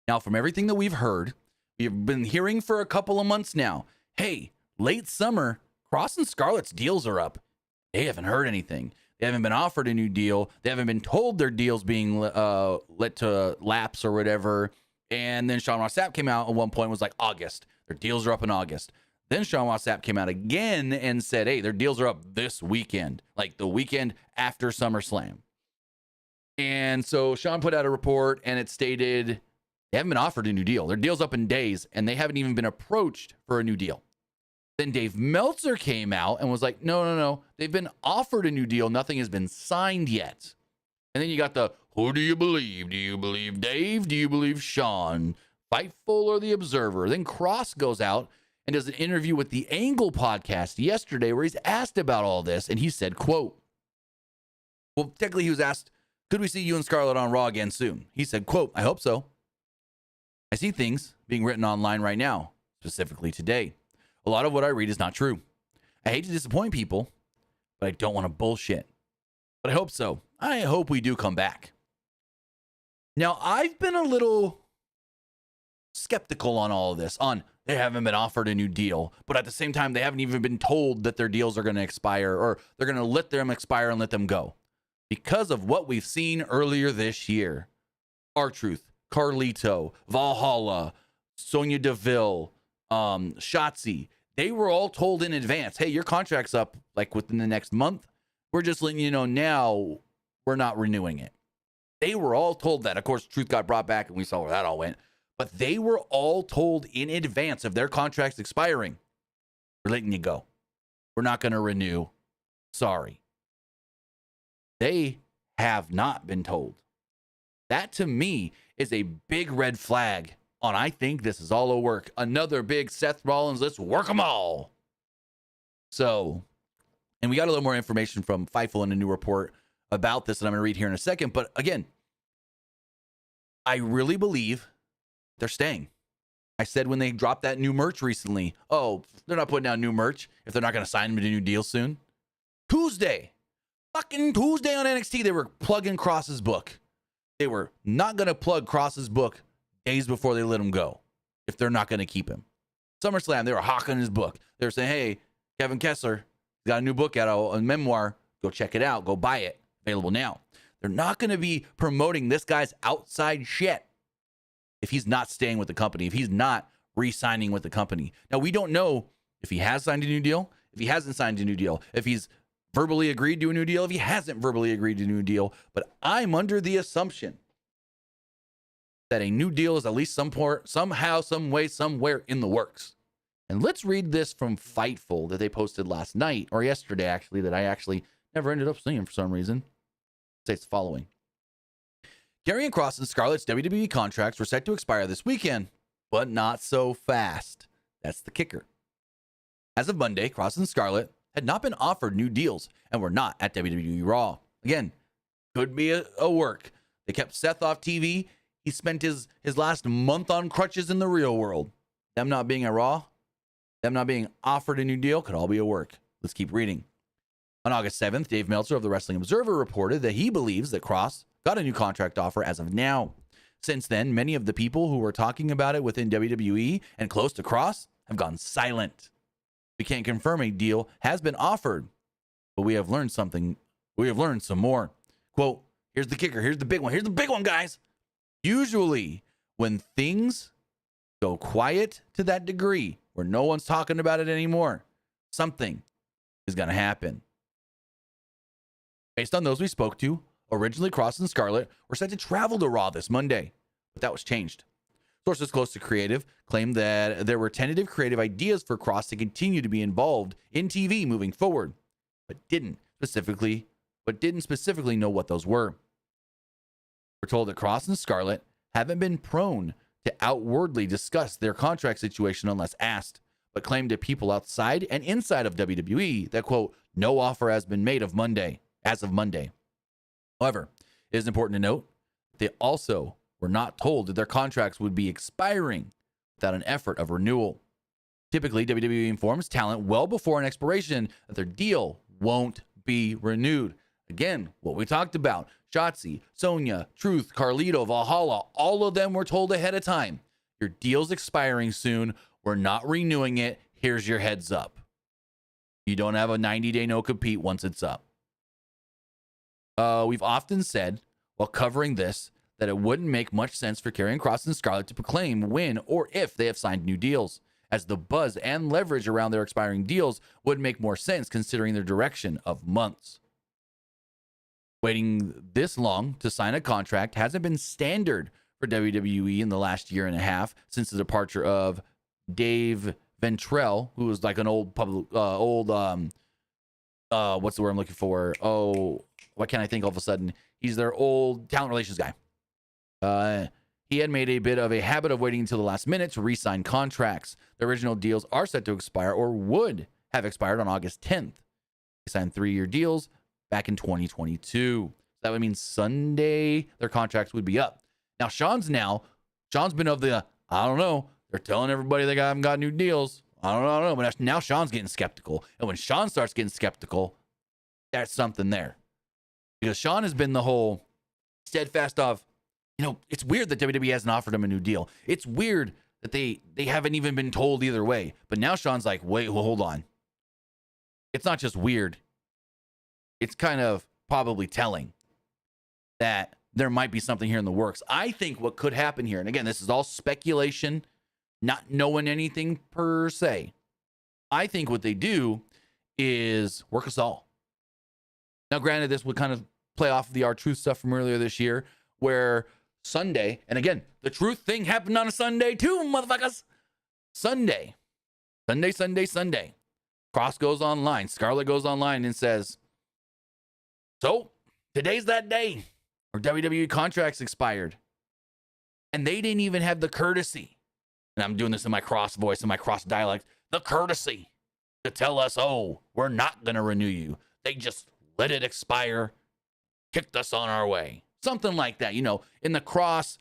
[SPEAKER 1] Now, from everything that we've heard, we've been hearing for a couple of months now, hey, late summer, Kross and Scarlett's deals are up. They haven't heard anything. They haven't been offered a new deal. They haven't been told their deal's being let to lapse or whatever. And then Sean Ross Sapp came out at one point and was like, August. Their deals are up in August. Then Sean Ross Sapp came out again and said, hey, their deals are up this weekend, like the weekend after SummerSlam. And so Sean put out a report and it stated they haven't been offered a new deal. Their deal's up in days and they haven't even been approached for a new deal. Then Dave Meltzer came out and was like, no. They've been offered a new deal. Nothing has been signed yet. And then you got the, who do you believe? Do you believe Dave? Do you believe Sean? Fightful or the Observer? Then Kross goes out and does an interview with the Angle podcast yesterday where he's asked about all this. And he said, quote, well, technically he was asked, could we see you and Scarlett on Raw again soon? He said, quote, I hope so. I see things being written online right now, specifically today. A lot of what I read is not true. I hate to disappoint people, but I don't want to bullshit. But I hope so. I hope we do come back. Now, I've been a little skeptical on all of this, on they haven't been offered a new deal, but at the same time, they haven't even been told that their deals are going to expire, or they're going to let them expire and let them go. Because of what we've seen earlier this year, R-Truth, Carlito, Valhalla, Sonya Deville, Shotzi, they were all told in advance, hey, your contract's up like within the next month. We're just letting you know now we're not renewing it. They were all told that. Of course, Truth got brought back and we saw where that all went. But they were all told in advance of their contracts expiring, we're letting you go. We're not going to renew. Sorry. They have not been told. That to me is a big red flag on I think this is all a work. Another big Seth Rollins, let's work them all. So, and we got a little more information from Fightful in a new report about this that I'm going to read here in a second. But again, I really believe they're staying. I said when they dropped that new merch recently, oh, they're not putting out new merch if they're not going to sign them to a new deal soon. Fucking Tuesday on NXT, they were plugging Kross's book. They were not going to plug Kross's book days before they let him go if they're not going to keep him. SummerSlam, they were hawking his book. They were saying, hey, Kevin Kessler got a new book out, a memoir. Go check it out. Go buy it. Available now. They're not going to be promoting this guy's outside shit if he's not staying with the company, if he's not re-signing with the company. Now, we don't know if he has signed a new deal, if he hasn't signed a new deal, if he's verbally agreed to a new deal, if he hasn't verbally agreed to a new deal. But I'm under the assumption that a new deal is at least somehow, some way, somewhere in the works. And let's read this from Fightful that they posted last night, or yesterday, actually, that I actually never ended up seeing for some reason. It says the following. Karrion Kross and Scarlett's WWE contracts were set to expire this weekend, but not so fast. That's the kicker. As of Monday, Kross and Scarlett had not been offered new deals and were not at WWE Raw. Again, could be a work. They kept Seth off TV. He spent his last month on crutches in the real world. Them not being at Raw, them not being offered a new deal could all be a work. Let's keep reading. On August 7th, Dave Meltzer of the Wrestling Observer reported that he believes that Kross got a new contract offer as of now. Since then, many of the people who were talking about it within WWE and close to Kross have gone silent. We can't confirm a deal has been offered, but we have learned something. We have learned some more. Quote, here's the kicker. Here's the big one. Here's the big one, guys. Usually, when things go quiet to that degree where no one's talking about it anymore, something is going to happen. Based on those we spoke to, originally Kross and Scarlett were set to travel to Raw this Monday, but that was changed. Sources close to creative claimed that there were tentative creative ideas for Kross to continue to be involved in TV moving forward, but didn't specifically know what those were. We're told that Kross and Scarlett haven't been prone to outwardly discuss their contract situation unless asked, but claimed to people outside and inside of WWE that, quote, no offer has been made as of Monday. However, it is important to note they also were not told that their contracts would be expiring without an effort of renewal. Typically, WWE informs talent well before an expiration that their deal won't be renewed. Again, what we talked about, Shotzi, Sonya, Truth, Carlito, Valhalla, all of them were told ahead of time. Your deal's expiring soon. We're not renewing it. Here's your heads up. You don't have a 90-day no-compete once it's up. We've often said, while covering this, that it wouldn't make much sense for Karrion Kross and Scarlett to proclaim when or if they have signed new deals, as the buzz and leverage around their expiring deals would make more sense considering their direction of months. Waiting this long to sign a contract hasn't been standard for WWE in the last year and a half since the departure of Dave Ventrell, who was like an what's the word I'm looking for? Oh, what can I think all of a sudden? He's their old talent relations guy. He had made a bit of a habit of waiting until the last minute to re-sign contracts. The original deals are set to expire or would have expired on August 10th. They signed 3-year deals back in 2022. That would mean Sunday their contracts would be up. Now, Sean's been of the, I don't know, they're telling everybody they haven't got new deals. I don't know, but now Sean's getting skeptical. And when Sean starts getting skeptical, that's something there. because Sean has been the whole steadfast of, it's weird that WWE hasn't offered him a new deal. It's weird that they haven't even been told either way. But now Sean's like, wait, well, hold on. It's not just weird. It's kind of probably telling that there might be something here in the works. I think what could happen here, and again, this is all speculation, not knowing anything per se. I think what they do is work us all. Now, granted, this would kind of play off of the R-Truth stuff from earlier this year, where Sunday, and again, the Truth thing happened on a Sunday too, motherfuckers. Sunday. Kross goes online. Scarlett goes online and says, so, today's that day where WWE contracts expired. And they didn't even have the courtesy, and I'm doing this in my Kross voice, in my Kross dialect, the courtesy to tell us, oh, we're not going to renew you. They just let it expire, kicked us on our way. Something like that, in the Kross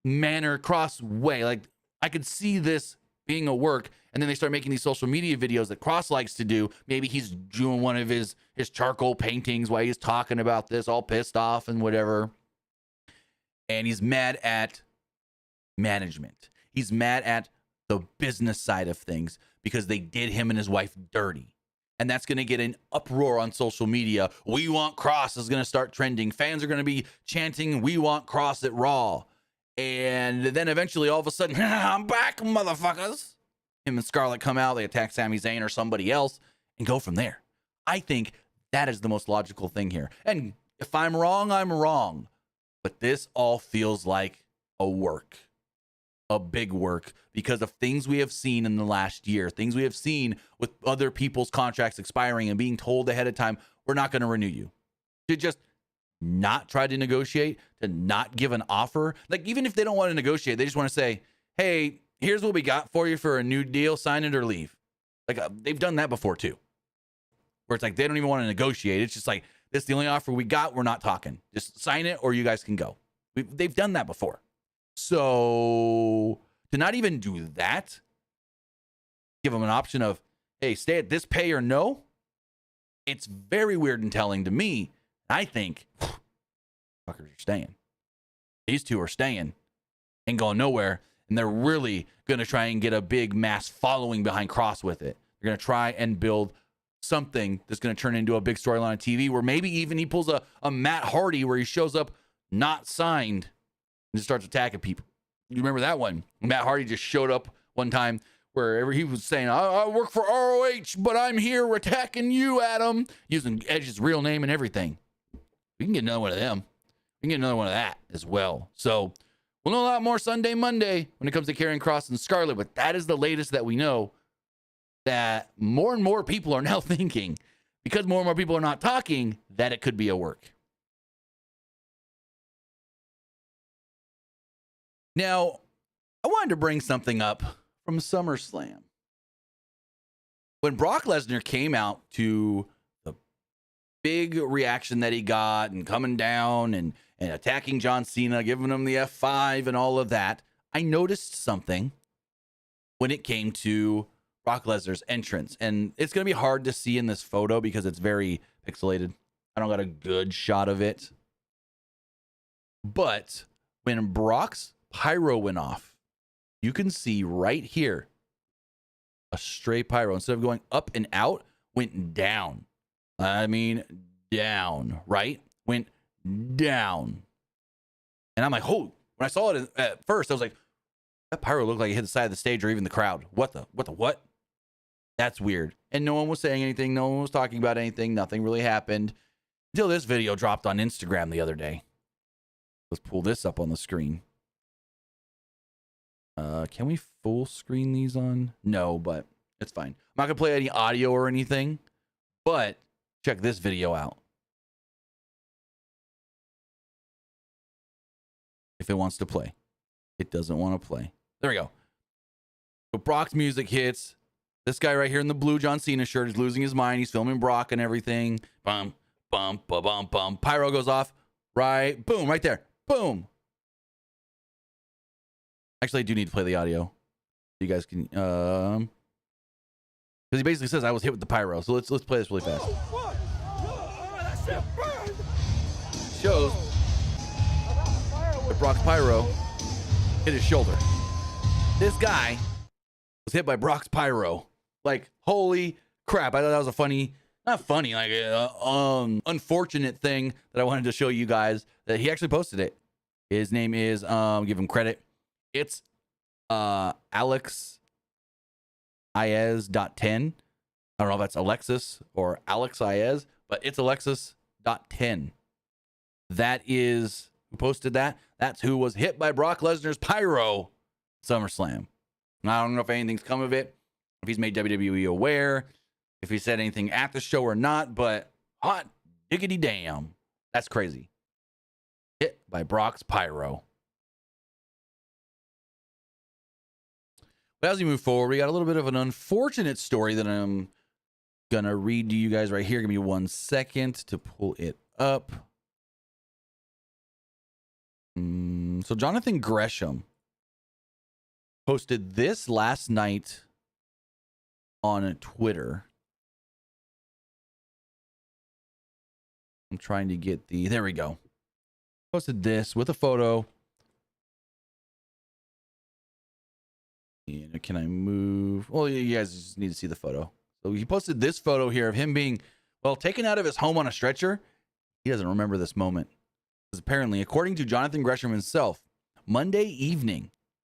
[SPEAKER 1] manner, Kross way. Like, I could see this being a work, and then they start making these social media videos that Kross likes to do. Maybe he's doing one of his charcoal paintings while he's talking about this, all pissed off and whatever. And he's mad at management. He's mad at the business side of things because they did him and his wife dirty. And that's going to get an uproar on social media. We want Kross is going to start trending. Fans are going to be chanting, we want Kross at Raw. And then eventually, all of a sudden, I'm back, motherfuckers. Him and Scarlett come out, they attack Sami Zayn or somebody else, and go from there. I think that is the most logical thing here. And if I'm wrong, I'm wrong. But this all feels like a work. A big work, because of things we have seen in the last year, things we have seen with other people's contracts expiring and being told ahead of time, we're not going to renew you. To just not try to negotiate, to not give an offer. Like, even if they don't want to negotiate, they just want to say, hey, here's what we got for you for a new deal, sign it or leave. Like, they've done that before too, where it's like they don't even want to negotiate. It's just like, this is the only offer we got, we're not talking. Just sign it or you guys can go. They've done that before. So to not even do that, give them an option of, hey, stay at this pay or no, it's very weird and telling to me. I think, fuckers are staying. These two are staying, ain't going nowhere, and they're really going to try and get a big mass following behind Kross with it. They're going to try and build something that's going to turn into a big storyline on TV, where maybe even he pulls a Matt Hardy where he shows up not signed and just starts attacking people. You remember that one? Matt Hardy just showed up one time where he was saying, I work for ROH, but I'm here attacking you, Adam, using Edge's real name and everything. We can get another one of them. We can get another one of that as well. So we'll know a lot more Sunday, Monday when it comes to Karrion, Kross, and Scarlett, but that is the latest that we know, that more and more people are now thinking, because more and more people are not talking, that it could be a work. Now, I wanted to bring something up from SummerSlam. When Brock Lesnar came out to the big reaction that he got and coming down and attacking John Cena, giving him the F5 and all of that, I noticed something when it came to Brock Lesnar's entrance. And it's going to be hard to see in this photo because it's very pixelated. I don't got a good shot of it. But when Brock's pyro went off, you can see right here a stray pyro, instead of going up and out, went down. I mean, down, right? Went down. And I'm like, oh, when I saw it at first, I was like, that pyro looked like it hit the side of the stage or even the crowd. What? That's weird. And no one was saying anything. No one was talking about anything. Nothing really happened until this video dropped on Instagram the other day. Let's pull this up on the screen. Can we full screen these on? No, but it's fine. I'm not going to play any audio or anything, but check this video out. If it wants to play. It doesn't want to play. There we go. So Brock's music hits. This guy right here in the blue John Cena shirt is losing his mind. He's filming Brock and everything. Bum, bum, bum, bum, bum. Pyro goes off. Right. Boom. Right there. Boom. Actually, I do need to play the audio. You guys can, because he basically says I was hit with the pyro. So let's play this really fast. but Brock's pyro hit his shoulder. This guy was hit by Brock's pyro. Like, holy crap. I thought that was a funny, not funny, like unfortunate thing that I wanted to show you guys, that he actually posted it. His name is, give him credit. It's Alex Iez.10. I don't know if that's Alexis or Alex Iez, but it's Alexis.10. That is who posted that. That's who was hit by Brock Lesnar's pyro SummerSlam. And I don't know if anything's come of it, if he's made WWE aware, if he said anything at the show or not, but hot diggity damn. That's crazy. Hit by Brock's pyro. But as we move forward, we got a little bit of an unfortunate story that I'm going to read to you guys right here. Give me 1 second to pull it up. So Jonathan Gresham posted this last night on Twitter. I'm trying to get there we go. Posted this with a photo. And can I move? Well, you guys just need to see the photo. So he posted this photo here of him being, well, taken out of his home on a stretcher. He doesn't remember this moment. Because apparently, according to Jonathan Gresham himself, Monday evening,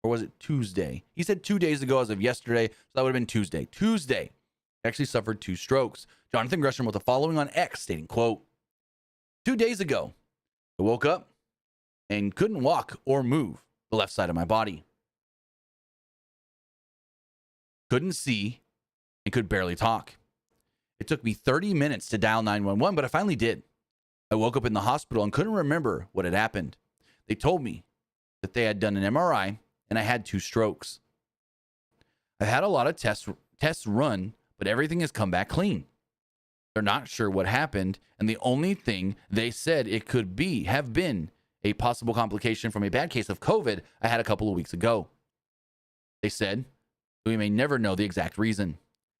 [SPEAKER 1] or was it Tuesday? He said 2 days ago as of yesterday, so that would have been Tuesday. Tuesday, he actually suffered 2 strokes. Jonathan Gresham with the following on X, stating, quote, 2 days ago, I woke up and couldn't walk or move the left side of my body. Couldn't see and could barely talk. It took me 30 minutes to dial 911, but I finally did. I woke up in the hospital and couldn't remember what had happened. They told me that they had done an MRI and I had 2 strokes. I've had a lot of tests run, but everything has come back clean. They're not sure what happened, and the only thing they said it could have been a possible complication from a bad case of COVID I had a couple of weeks ago. They said we may never know the exact reason.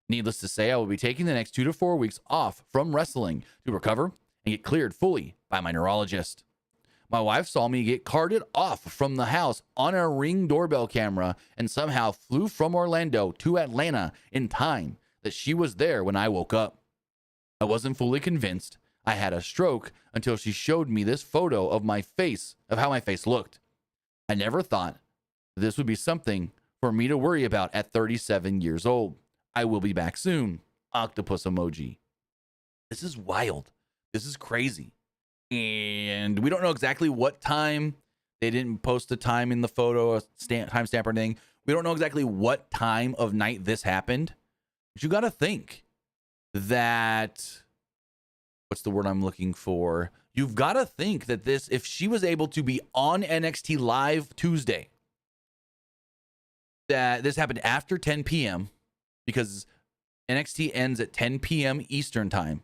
[SPEAKER 1] Needless to say, I will be taking the next 2 to 4 weeks off from wrestling to recover and get cleared fully by my neurologist. My wife saw me get carted off from the house on a Ring doorbell camera and somehow flew from Orlando to Atlanta in time that she was there when I woke up. I wasn't fully convinced I had a stroke until she showed me this photo of my face, of how my face looked. I never thought this would be something for me to worry about at 37 years old. I will be back soon. Octopus emoji. This is wild. This is crazy. And we don't know exactly what time. They didn't post a time in the photo, a timestamp or anything. We don't know exactly what time of night this happened. But you got to think that, what's the word I'm looking for? You've got to think that this, if she was able to be on NXT Live Tuesday, that this happened after 10 p.m. because NXT ends at 10 p.m. Eastern time.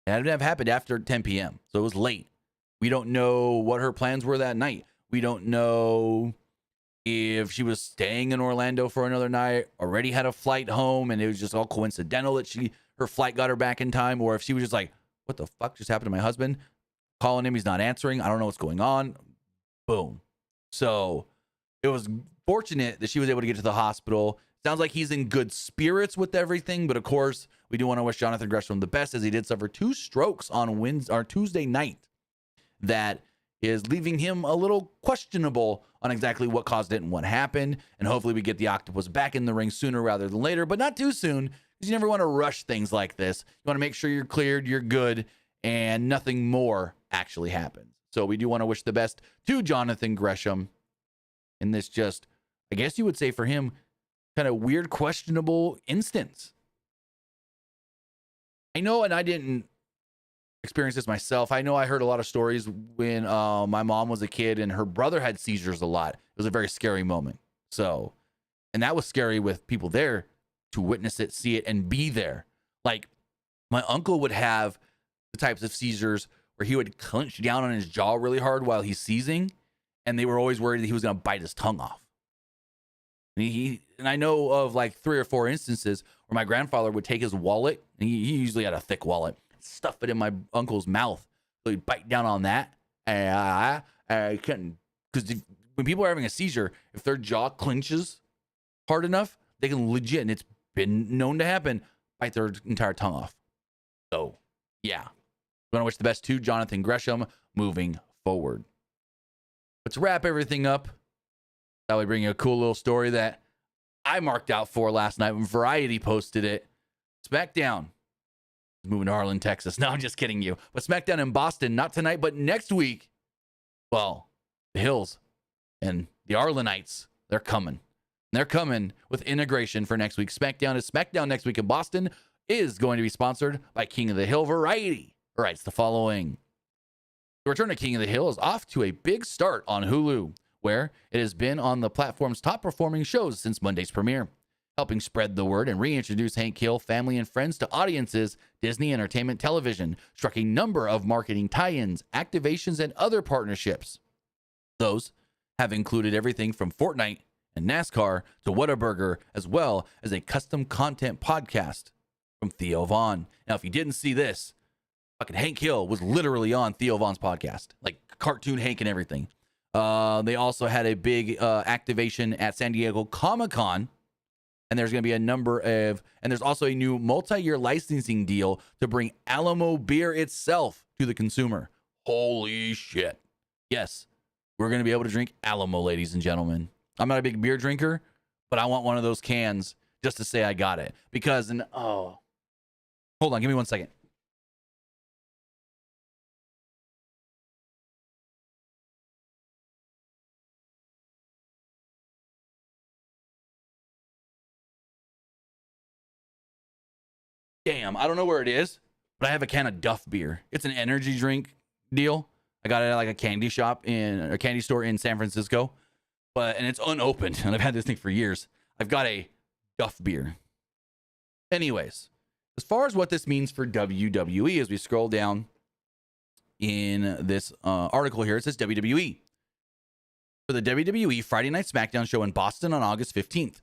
[SPEAKER 1] It had to have happened after 10 p.m. So it was late. We don't know what her plans were that night. We don't know if she was staying in Orlando for another night, already had a flight home, and it was just all coincidental that her flight got her back in time, or if she was just like, what the fuck just happened to my husband? Calling him, he's not answering. I don't know what's going on. Boom. So it was fortunate that she was able to get to the hospital. Sounds like he's in good spirits with everything, but of course, we do want to wish Jonathan Gresham the best, as he did suffer 2 strokes on Tuesday night that is leaving him a little questionable on exactly what caused it and what happened. And hopefully we get the Octopus back in the ring sooner rather than later, but not too soon, because you never want to rush things like this. You want to make sure you're cleared, you're good, and nothing more actually happens. So we do want to wish the best to Jonathan Gresham in this, just, I guess you would say for him, kind of weird, questionable instance. I know, and I didn't experience this myself. I know I heard a lot of stories when my mom was a kid and her brother had seizures a lot. It was a very scary moment. So, and that was scary with people there to witness it, see it, and be there. Like, my uncle would have the types of seizures where he would clench down on his jaw really hard while he's seizing, and they were always worried that he was going to bite his tongue off. And I know of like 3 or 4 instances where my grandfather would take his wallet, and he usually had a thick wallet, stuff it in my uncle's mouth. So he'd bite down on that, and I couldn't Because when people are having a seizure, if their jaw clenches hard enough, they can legit, and it's been known to happen, bite their entire tongue off. So, yeah. We want to wish the best to Jonathan Gresham moving forward. Let's wrap everything up. That would bring you a cool little story that I marked out for last night when Variety posted it. Smackdown is moving to Harlan, Texas. No, I'm just kidding you. But Smackdown in Boston, not tonight, but next week. Well, the Hills and the Arlenites, they're coming. They're coming with integration for next week. Smackdown next week in Boston is going to be sponsored by King of the Hill Variety. Writes the following. The return of King of the Hill is off to a big start on Hulu, where it has been on the platform's top performing shows since Monday's premiere, helping spread the word and reintroduce Hank Hill, family, and friends to audiences. Disney Entertainment Television struck a number of marketing tie-ins, activations, and other partnerships. Those have included everything from Fortnite and NASCAR to Whataburger, as well as a custom content podcast from Theo Vaughn. Now, if you didn't see this, fucking Hank Hill was literally on Theo Vaughn's podcast, like cartoon Hank and everything. They also had a big activation at San Diego Comic-Con, and there's going to be a number of, and there's also a new multi-year licensing deal to bring Alamo beer itself to the consumer. Holy shit. Yes, we're going to be able to drink Alamo, ladies and gentlemen. I'm not a big beer drinker, but I want one of those cans just to say I got it. Because, hold on, give me 1 second. Damn, I don't know where it is, but I have a can of Duff beer. It's an energy drink deal. I got it at like a candy shop in a candy store in San Francisco, and it's unopened, and I've had this thing for years. I've got a Duff beer. Anyways, as far as what this means for WWE, as we scroll down in this article here, it says WWE. For the WWE Friday Night SmackDown show in Boston on August 15th,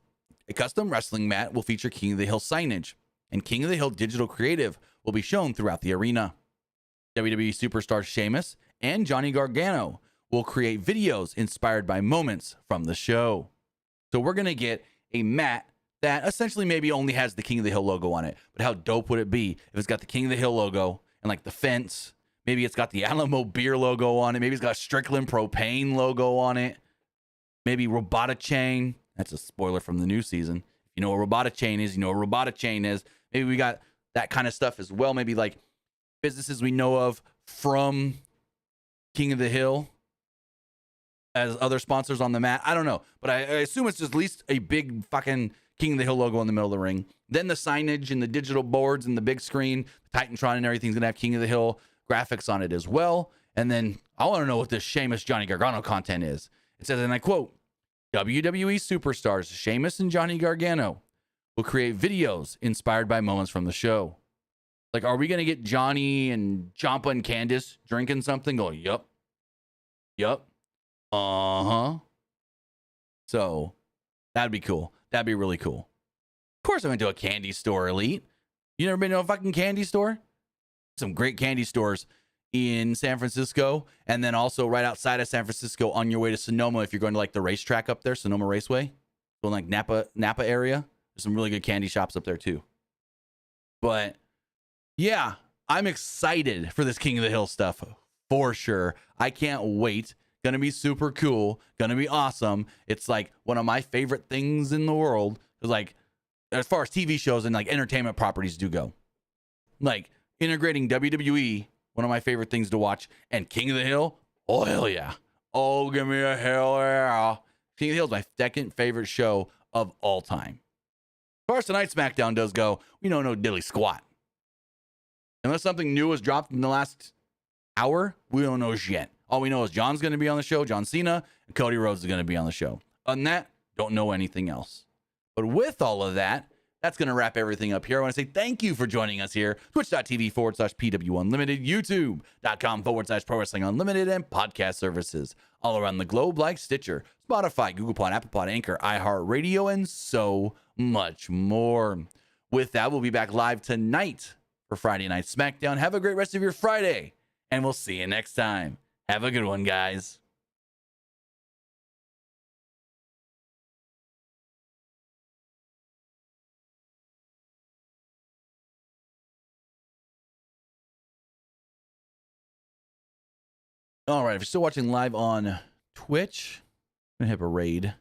[SPEAKER 1] a custom wrestling mat will feature King of the Hill signage, and King of the Hill digital creative will be shown throughout the arena. WWE superstars Sheamus and Johnny Gargano will create videos inspired by moments from the show. So we're going to get a mat that essentially maybe only has the King of the Hill logo on it. But how dope would it be if it's got the King of the Hill logo and like the fence? Maybe it's got the Alamo beer logo on it. Maybe it's got Strickland propane logo on it. Maybe Robota Chain. That's a spoiler from the new season. If you know what Robota Chain is, you know what Robota Chain is. Maybe we got that kind of stuff as well. Maybe like businesses we know of from King of the Hill as other sponsors on the mat. I don't know. But I assume it's just at least a big fucking King of the Hill logo in the middle of the ring. Then the signage and the digital boards and the big screen, Titantron and everything's going to have King of the Hill graphics on it as well. And then I want to know what this Sheamus Johnny Gargano content is. It says, and I quote, WWE superstars Sheamus and Johnny Gargano will create videos inspired by moments from the show. Like, are we going to get Johnny and Ciampa and Candice drinking something? Going, yup. Uh-huh. So, that'd be cool. That'd be really cool. Of course I went to a candy store, Elite. You never been to a fucking candy store? Some great candy stores in San Francisco, and then also right outside of San Francisco on your way to Sonoma if you're going to like the racetrack up there, Sonoma Raceway, going like Napa area. There's some really good candy shops up there too. But yeah, I'm excited for this King of the Hill stuff for sure. I can't wait. Gonna be super cool. Gonna be awesome. It's like one of my favorite things in the world. It's like, as far as TV shows and like entertainment properties do go, like integrating WWE, one of my favorite things to watch, and King of the Hill. Oh hell yeah! Oh, give me a hell yeah! King of the Hill is my second favorite show of all time. As far as tonight's SmackDown does go, we don't know diddly squat. Unless something new was dropped in the last hour, we don't know shit. All we know is John's going to be on the show, John Cena, and Cody Rhodes is going to be on the show. Other than that, don't know anything else. But with all of that, that's going to wrap everything up here. I want to say thank you for joining us here. Twitch.tv/PW Unlimited, YouTube.com/Pro Wrestling Unlimited, and podcast services all around the globe like Stitcher, Spotify, Google Pod, Apple Pod, Anchor, iHeartRadio, and so much more. With that, we'll be back live tonight for Friday Night SmackDown. Have a great rest of your Friday, and we'll see you next time. Have a good one, guys. All right, if you're still watching live on Twitch, I'm gonna hit a raid.